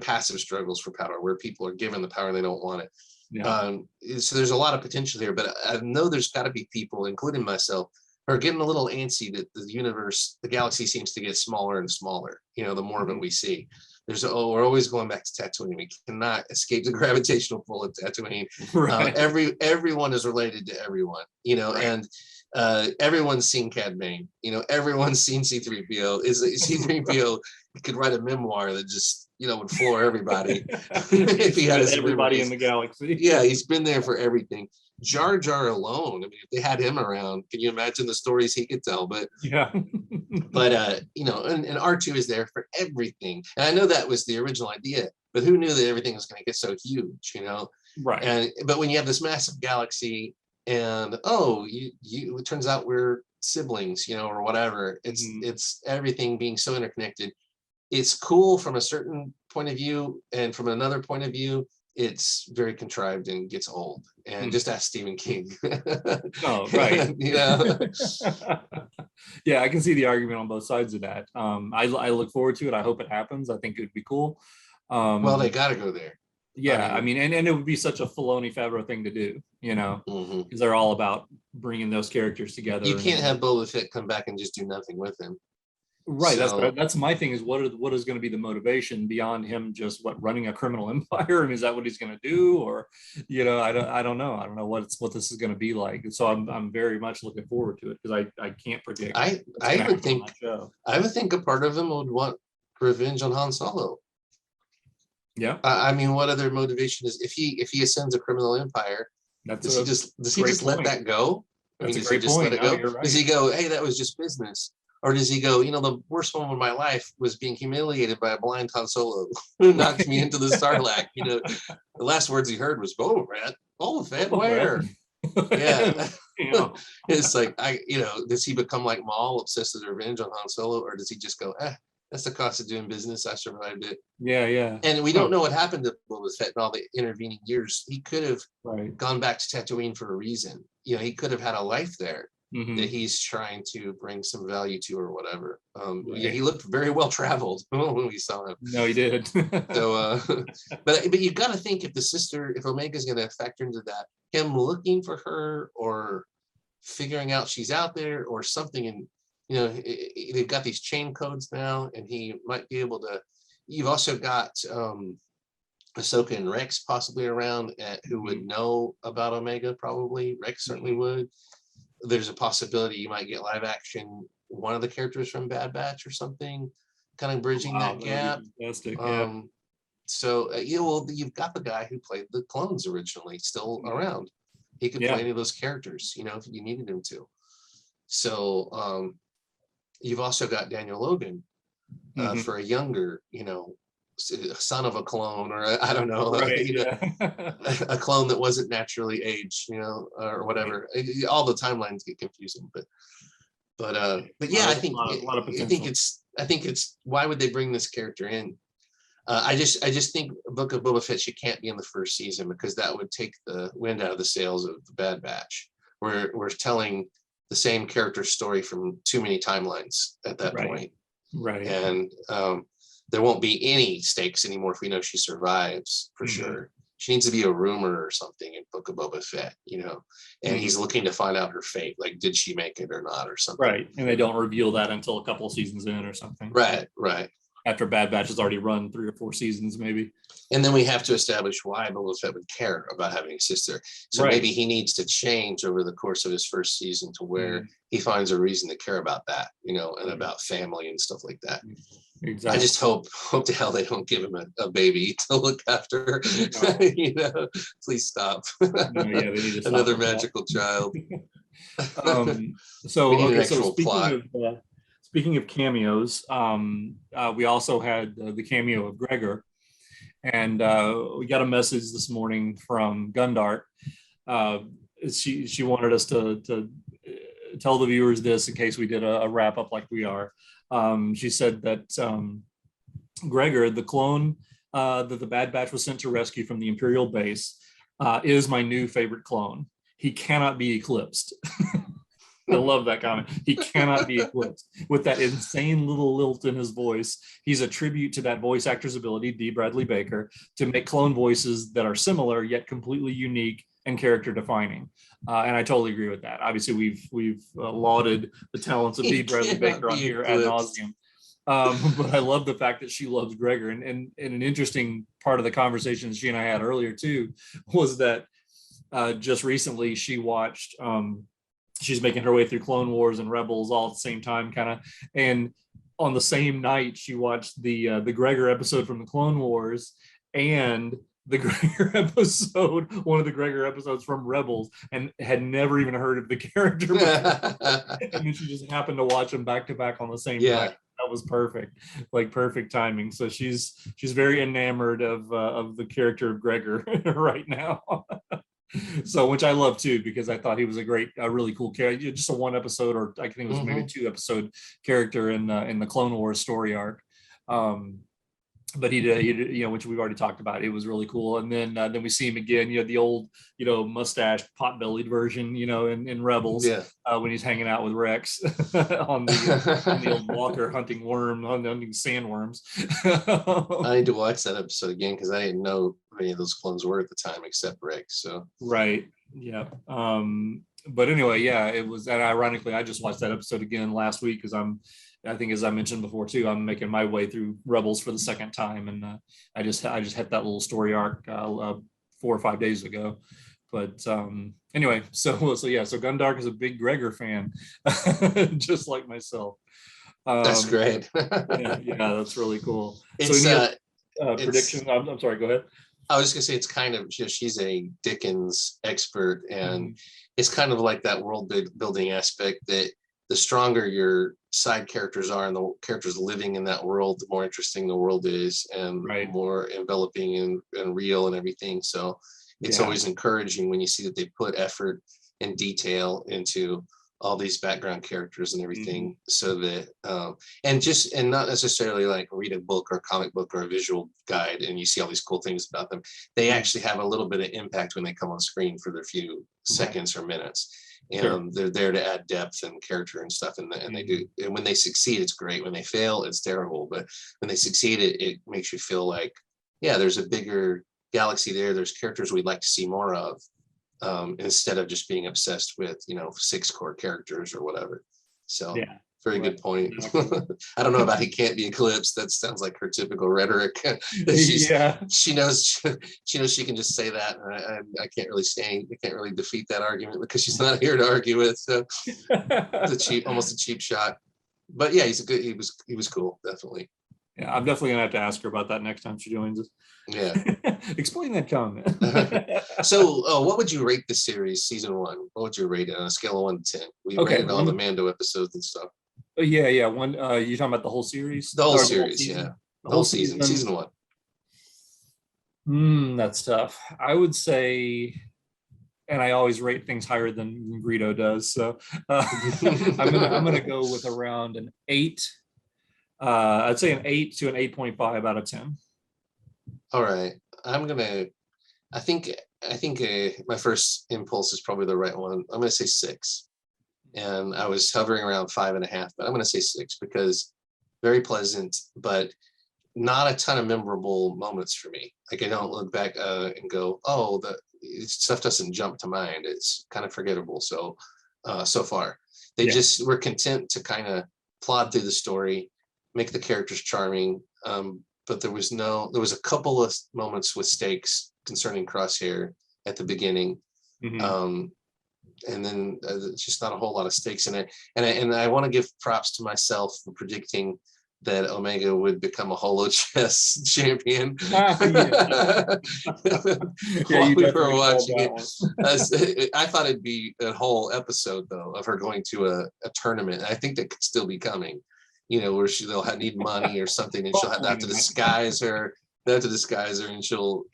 passive struggles for power where people are given the power and they don't want it. Yeah. So there's a lot of potential here, but I know there's got to be people, including myself, are getting a little antsy that the galaxy seems to get smaller and smaller, the more of it we see. We're always going back to Tatooine. We cannot escape the gravitational pull of Tatooine. Right. Everyone is related to everyone, and everyone's seen Cad Bane, everyone's seen C-3PO. C-3PO could write a memoir that just, would floor everybody. If he had everybody in the galaxy. Yeah, he's been there for everything. Jar Jar alone, if they had him around, can you imagine the stories he could tell? But and R2 is there for everything. And I know that was the original idea, but who knew that everything was going to get so huge, Right. But when you have this massive galaxy and it turns out we're siblings, or whatever, it's everything being so interconnected. It's cool from a certain point of view, and from another point of view, it's very contrived and gets old. And just ask Stephen King. Oh, right. Yeah, I can see the argument on both sides of that. I look forward to it. I hope it happens. I think it would be cool. Well, they got to go there. Yeah, I mean, and it would be such a Filoni Favreau thing to do, because they're all about bringing those characters together. You can't have Boba Fett come back and just do nothing with him. Right. So, that's my thing, is what is going to be the motivation beyond him just running a criminal empire? And is that what he's going to do? Or, I don't know. I don't know what this is going to be like. So I'm very much looking forward to it, because I can't predict. I would think a part of him would want revenge on Han Solo. Yeah. I mean, what other motivation is if he ascends a criminal empire? Does he just let that go? That's a great point. Let it go? Right. Does he go, hey, that was just business? Or does he go, the worst moment of my life was being humiliated by a blind Han Solo who knocked me into the Sarlacc? The last words he heard was, Boba Fett, where? Yeah. You know, It's like, does he become like Maul, obsessed with revenge on Han Solo, or does he just go, that's the cost of doing business. I survived it. yeah. And we Huh, don't know what happened to Boba Fett in all the intervening years. He could have right. gone back to Tatooine for a reason. He could have had a life there Mhm. that he's trying to bring some value to or whatever. Yeah, Right. he looked very well traveled when we saw him. No, he did. So, but you got to think if Omega's going to factor into that, him looking for her or figuring out she's out there or something, and they've got these chain codes now, and he might be able to. You've also got Ahsoka and Rex possibly around who would know about Omega. Probably Rex certainly would. There's a possibility you might get live action one of the characters from Bad Batch or something, kind of bridging that gap. Fantastic. Yeah. So you've got the guy who played the clones originally still around. He could play any of those characters, if you needed him to. So you've also got Daniel Logan for a younger, son of a clone, or I don't know, Right, a clone that wasn't naturally aged, or whatever. All the timelines get confusing, but yeah, I think a lot of potential. I think it's why would they bring this character in? I just think Book of Boba Fett, she can't be in the first season because that would take the wind out of the sails of the Bad Batch. We're telling the same character story from too many timelines at that point. Right. And there won't be any stakes anymore if we know she survives for sure. She needs to be a rumor or something in Book of Boba Fett, and he's looking to find out her fate. Like, did she make it or not or something? Right. And they don't reveal that until a couple of seasons in or something. Right. After Bad Batch has already run 3 or 4 seasons, maybe. And then we have to establish why Boba Fett would care about having a sister. So maybe he needs to change over the course of his first season to where he finds a reason to care about that, and about family and stuff like that. Exactly. I just hope to hell they don't give him a baby to look after. Please stop. They need to stop Another magical child. Speaking of cameos, we also had the cameo of Gregor, and we got a message this morning from Gundark. She wanted us to tell the viewers this in case we did a wrap up like we are. She said that Gregor, the clone that the Bad Batch was sent to rescue from the Imperial base, is my new favorite clone. He cannot be eclipsed. I love that comment. He cannot be eclipsed with that insane little lilt in his voice. He's a tribute to that voice actor's ability, D. Bradley Baker, to make clone voices that are similar yet completely unique and character defining. And I totally agree with that. Obviously, we've lauded the talents of D. Bradley Baker on here ad nauseum. But I love the fact that she loves Gregor. And an interesting part of the conversation she and I had earlier too was that just recently she watched. She's making her way through Clone Wars and Rebels all at the same time, kind of. And on the same night, she watched the Gregor episode from the Clone Wars and the Gregor episode, one of the Gregor episodes from Rebels, and had never even heard of the character. And then she just happened to watch them back to back on the same night. That was perfect, like perfect timing. So she's very enamored of the character of Gregor right now. So, which I love too, because I thought he was a really cool character, just a 1 episode, or I think it was maybe 2 episode character in the Clone Wars story arc. But he did, which we've already talked about. It was really cool. And then we see him again, the old, mustached, pot-bellied version, in Rebels, when he's hanging out with Rex on the old walker hunting sandworms. I need to watch that episode again because I didn't know who any of those clones were at the time except Rex. So right, yeah. But anyway, it was. And ironically, I just watched that episode again last week because I think, as I mentioned before too, I'm making my way through Rebels for the second time, and I just hit that little story arc 4 or 5 days ago. But anyway, so Gundark is a big Gregor fan, just like myself. That's great. yeah, that's really cool. It's prediction. I'm sorry. Go ahead. I was just gonna say it's kind of she's a Dickens expert, and it's kind of like that world building aspect that the stronger your side characters are and the characters living in that world, the more interesting the world is and more enveloping and real and everything. So it's always encouraging when you see that they put effort and detail into all these background characters and everything, so that and not necessarily like read a book or a comic book or a visual guide and you see all these cool things about them. They actually have a little bit of impact when they come on screen for their few seconds or minutes. And they're there to add depth and character and stuff, and they do. And when they succeed, it's great. When they fail, it's terrible. But when they succeed, it makes you feel like, yeah, there's a bigger galaxy there. There's characters we'd like to see more of. Instead of just being obsessed with 6 core characters or whatever. So very good point. I don't know about he can't be eclipsed. That sounds like her typical rhetoric. She knows she can just say that. I can't really defeat that argument because she's not here to argue with. So almost a cheap shot. But yeah, he was cool, definitely. Yeah, I'm definitely gonna have to ask her about that next time she joins us. Yeah. Explain that comment. So what would you rate the series season 1? What would you rate it on a scale of 1 to 10? We rated all the Mando episodes and stuff. Yeah. One, you're talking about the whole series? The whole series, yeah. The whole season, season 1. That's tough. I would say, and I always rate things higher than Greedo does. So I'm gonna go with around an 8. I'd say an 8 to an 8.5 out of 10. All right. I think my first impulse is probably the right one. I'm going to say 6. And I was hovering around 5.5, but I'm going to say 6 because very pleasant, but not a ton of memorable moments for me. Like I don't look back and go, oh, the stuff doesn't jump to mind. It's kind of forgettable. So far, they just were content to kind of plod through the story, make the characters charming. But there was a couple of moments with stakes concerning Crosshair at the beginning. And then just not a whole lot of stakes in it. And I want to give props to myself for predicting that Omega would become a holo chess champion. While we were watching it. I thought it'd be a whole episode though of her going to a tournament. I think that could still be coming. Where they'll need money or something, and she'll have to disguise her. They have to disguise her, and she'll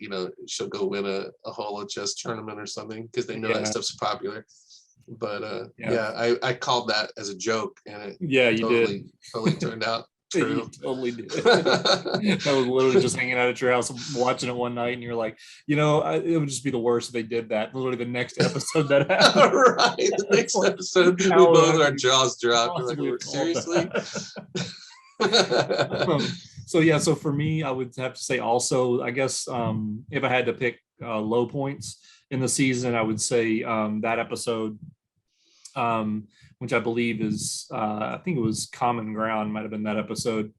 go win a holo chess tournament or something because they know that stuff's popular. But I called that as a joke, and it totally turned out true. You totally did. I was literally just hanging out at your house watching it one night, and you're like, it would just be the worst if they did that. Literally the next episode that happened. Right, the next episode, we both our jaws dropped. We're like, seriously? So for me, I would have to say also, I guess if I had to pick low points in the season, I would say that episode, which I believe is, I think it was Common Ground, might have been that episode,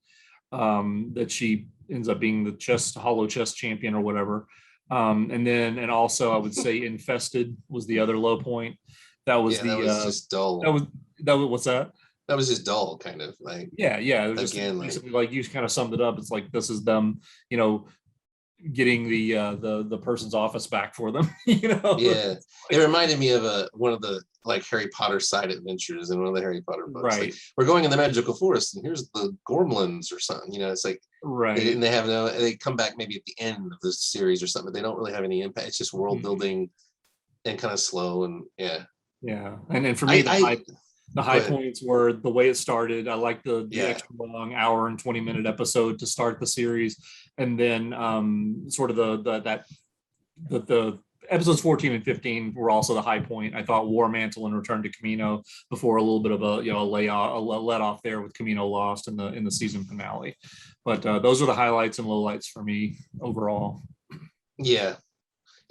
that she ends up being the holo chess champion or whatever. And also I would say Infested was the other low point. That was that was just dull. That was what's that? That was just dull, kind of like. Yeah. It was again, just like you kind of summed it up. It's like this is them, getting the person's office back for them. Yeah, it reminded me of one of the like Harry Potter side adventures in one of the Harry Potter books. Right. Like, we're going in the magical forest, and here's the Gormlins or something. It's like right. They come back maybe at the end of the series or something. But they don't really have any impact. It's just world building and kind of slow and yeah. And then for me, the high points were the way it started. I like the extra long hour and 20-minute episode to start the series, and then sort of the episodes 14 and 15 were also the high point. I thought War Mantle and Return to Kamino before a little bit of a let off there with Kamino Lost in the season finale. But those are the highlights and lowlights for me overall. Yeah,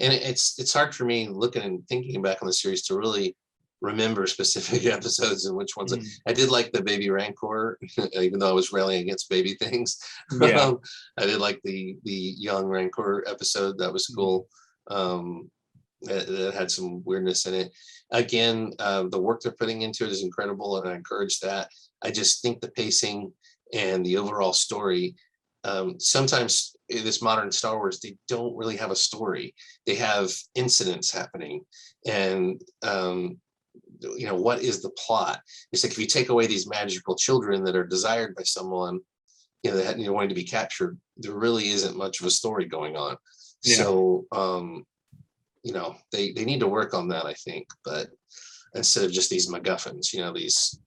and it's hard for me looking and thinking back on the series to really remember specific episodes and which ones. I did like the baby Rancor, even though I was railing against baby things. I did like the young Rancor episode. That was cool. That had some weirdness in it. Again, the work they're putting into it is incredible, and I encourage that. I just think the pacing and the overall story, sometimes in this modern Star Wars, they don't really have a story. They have incidents happening, and what is the plot? It's like if you take away these magical children that are desired by someone, that wanting to be captured, there really isn't much of a story going on. So they need to work on that, I think, but instead of just these MacGuffins, these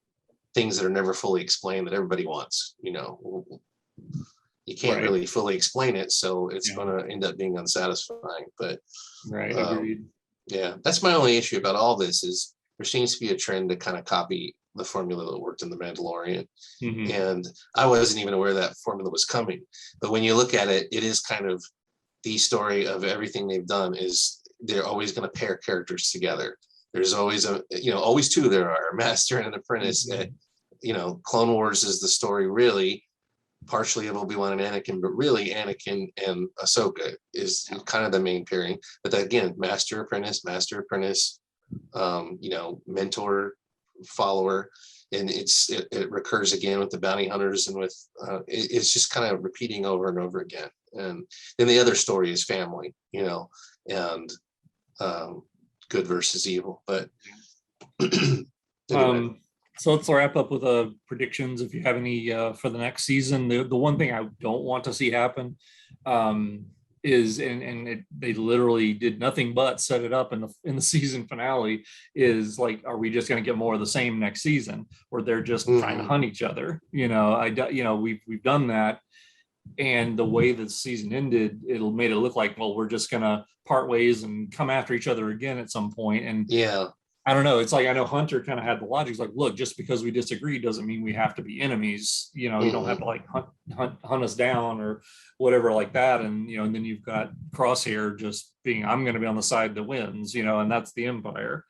things that are never fully explained that everybody wants, you can't really fully explain it, so it's going to end up being unsatisfying. But agreed. Yeah, that's my only issue about all this is there seems to be a trend to kind of copy the formula that worked in The Mandalorian. And I wasn't even aware that formula was coming. But when you look at it, it is kind of the story of everything they've done is they're always going to pair characters together. There's always always two there are, a master and an apprentice. Clone Wars is the story really partially of Obi-Wan and Anakin, but really Anakin and Ahsoka is kind of the main pairing. But again, master apprentice, mentor, follower, and it recurs again with the bounty hunters and with it's just kind of repeating over and over again. And then the other story is family, and good versus evil. But anyway. So let's wrap up with predictions. If you have any for the next season, the one thing I don't want to see happen is, they literally did nothing but set it up in the season finale. Is like, are we just going to get more of the same next season, or they're just trying to hunt each other? We've done that, and the way that the season ended, made it look like, well, we're just going to part ways and come after each other again at some point. And I don't know. It's like, I know Hunter kind of had the logic. It's like, look, just because we disagree doesn't mean we have to be enemies. You don't have to like hunt us down or whatever like that. And, and then you've got Crosshair just being, I'm going to be on the side that wins, and that's the Empire.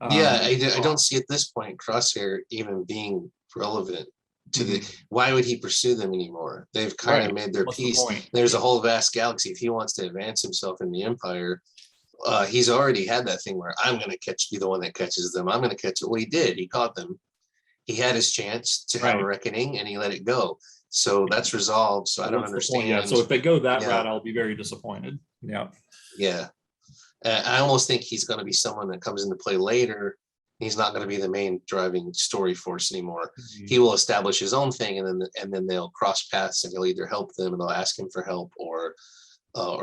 I don't see at this point Crosshair even being relevant to why would he pursue them anymore? They've kind of made their peace. There's a whole vast galaxy. If he wants to advance himself in the Empire, he's already had that thing where I'm going to be the one that catches them. I'm going to catch it. Well, he did. He caught them. He had his chance to have a reckoning, and he let it go. So that's resolved. So I don't understand. Yeah. So if they go that route, I'll be very disappointed. Yeah. Yeah. I almost think he's going to be someone that comes into play later. He's not going to be the main driving story force anymore. He will establish his own thing, and then they'll cross paths, and he'll either help them and they'll ask him for help, or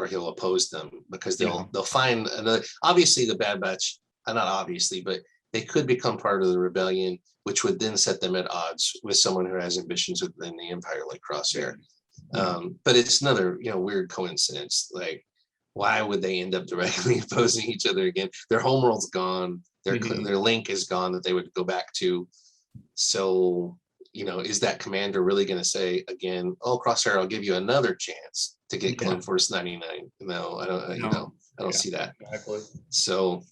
he'll oppose them, because they'll find another. Obviously, the Bad Batch, not obviously, but they could become part of the rebellion, which would then set them at odds with someone who has ambitions within the Empire, like Crosshair. But it's another weird coincidence. Like, why would they end up directly opposing each other again? Their homeworld's gone. Their link is gone that they would go back to. So, is that commander really going to say again, "Oh, Crosshair, I'll give you another chance to get Clone Force 99"? No, I don't. I don't see that. Exactly. So,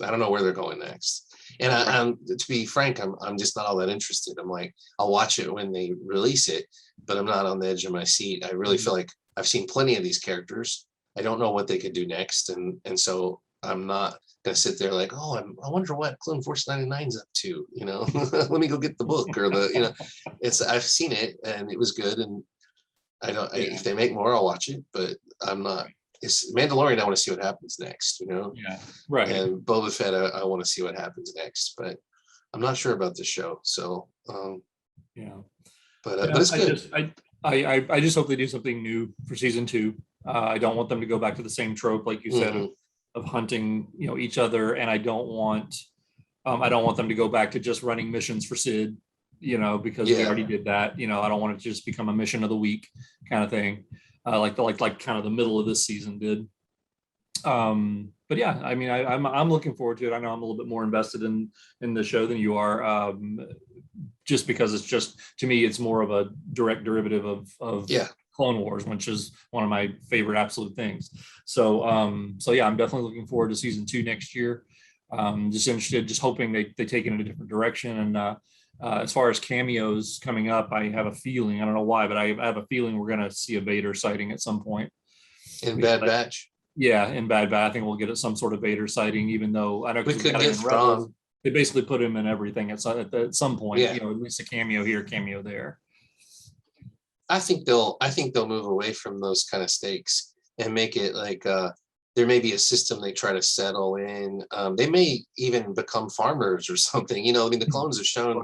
I don't know where they're going next. And I'm to be frank, I'm just not all that interested. I'm like, I'll watch it when they release it, but I'm not on the edge of my seat. I really feel like I've seen plenty of these characters. I don't know what they could do next, and so I'm not gonna sit there like, oh, I wonder what Clone Force 99's up to. Let me go get the book or I've seen it and it was good, and I don't. If they make more, I'll watch it, but I'm not. It's Mandalorian. I want to see what happens next. Yeah, right. And Boba Fett, I want to see what happens next, but I'm not sure about the show. So but it's good. I just hope they do something new for season 2. I don't want them to go back to the same trope, like you said, of hunting, each other, and I don't want them to go back to just running missions for Sid, because we already did that. I don't want it to just become a mission of the week kind of thing, like kind of the middle of this season did. But yeah, I mean, I'm looking forward to it. I know I'm a little bit more invested in the show than you are, just because it's just, to me, it's more of a direct derivative of Clone Wars, which is one of my favorite absolute things. So yeah, I'm definitely looking forward to season 2 next year. Just interested, just hoping they take it in a different direction. And as far as cameos coming up, I have a feeling, I don't know why, but I have a feeling we're going to see a Vader sighting at some point. In Bad Batch? Yeah, in Bad Batch. I think we'll get some sort of Vader sighting, even though I know we could get Thrawn. They basically put him in everything at some point, at least a cameo here, cameo there. I think they'll move away from those kind of stakes and make it like there may be a system they try to settle in. They may even become farmers or something. The clones have shown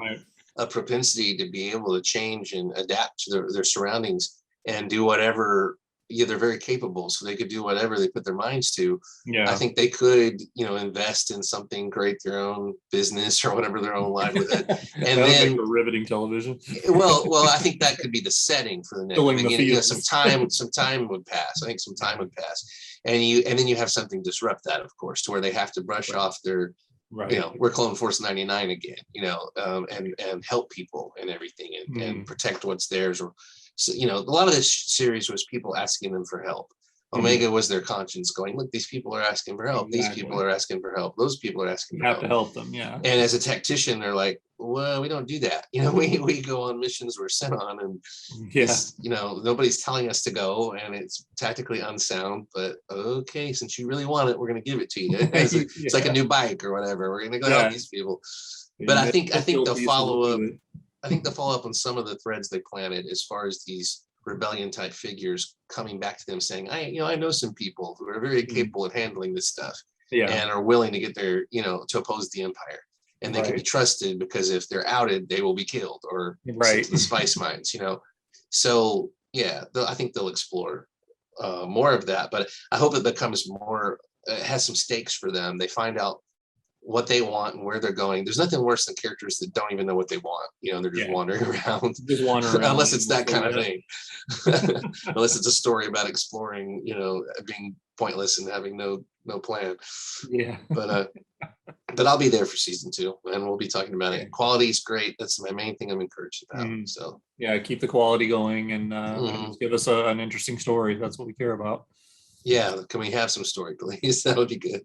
a propensity to be able to change and adapt to their surroundings and do whatever they're very capable, so they could do whatever they put their minds to. Yeah. I think they could, invest in something, create their own business or whatever, their own livelihood. And then for riveting television. well, I think that could be the setting for the next Filling the beginning. fields. Some time would pass. I think some time would pass. And then you have something disrupt that, of course, to where they have to brush off their, Right. we're Clone Force 99 again, and help people and everything and protect what's theirs. Or, so, a lot of this series was people asking them for help. Omega was their conscience going, look, these people are asking for help. Exactly. These people are asking for help. Those people are asking You for have help. to help them. Yeah. And as a tactician, they're like, well, we don't do that. We go on missions we're sent on, and nobody's telling us to go, and it's tactically unsound, but okay, since you really want it, we're going to give it to you. It's like a new bike or whatever. We're going to go help these people. But I think the follow up on some of the threads they planted, as far as these rebellion type figures coming back to them saying, I know some people who are very capable of handling this stuff and are willing to get their, to oppose the Empire. And they can be trusted, because if they're outed, they will be killed or sent to the spice mines, So I think they'll explore more of that, but I hope it becomes more, it has some stakes for them. They find out what they want and where they're going. There's nothing worse than characters that don't even know what they want. They're just wandering around. Unless it's that kind of thing. Unless it's a story about exploring, being pointless and having no plan. Yeah. But I'll be there for season 2, and we'll be talking about it. Quality is great. That's my main thing I'm encouraged about. So keep the quality going and give us an interesting story. That's what we care about. Yeah, can we have some story, please? That would be good.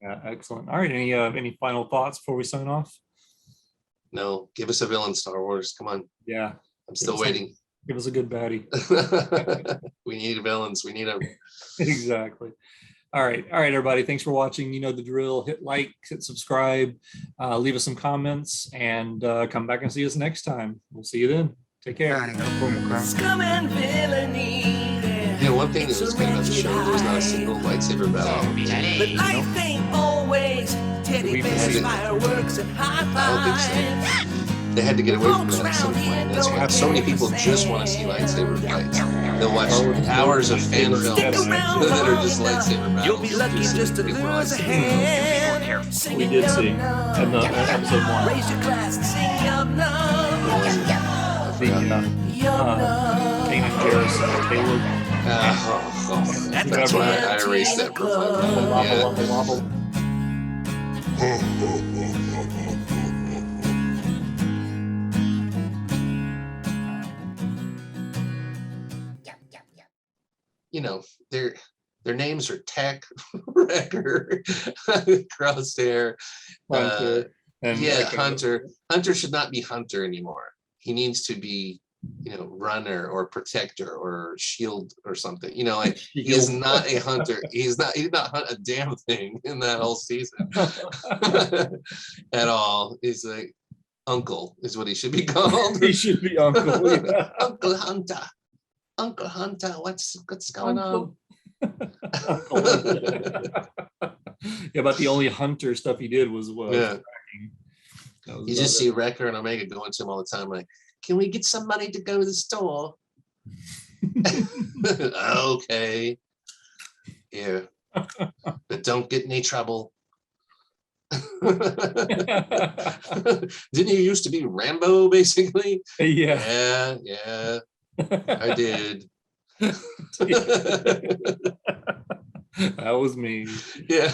Yeah, excellent. All right, any final thoughts before we sign off? No, give us a villain, Star Wars. Come on. Yeah, I'm still waiting. Give us a good baddie. We need villains. We need them. Exactly. All right, everybody. Thanks for watching. You know the drill. Hit like, hit subscribe, leave us some comments, and come back and see us next time. We'll see you then. Take care. Scum and villainy. One thing that was good about the show, there was not a single lightsaber battle. But life ain't always teddy bears, fireworks, and high fives. They had to get away from that at some point. That's why so many people just want to see lightsaber fights. They'll watch hours of fan films that are just lightsaber battles. You'll be lucky just to lose a hand. We did see in the episode 1. Raise your glass and sing yum Dana Jarrus Taylor. That's why I erased that for fun. Their names are Tech, Wrecker, Crosshair, Hunter. Hunter. Hunter should not be Hunter anymore. He needs to be runner or protector or shield or something. He is not a hunter. He did not hunt a damn thing in that whole season at all. He's like Uncle is what he should be called. He should be Uncle. Yeah. Uncle Hunter, what's going on? Yeah, but the only Hunter stuff he did was you just see Wrecker and Omega going to him all the time, like, can we get some money to go to the store? Okay. Yeah. But don't get in any trouble. Didn't you used to be Rambo, basically? Yeah. Yeah. I did. That was me. Yeah.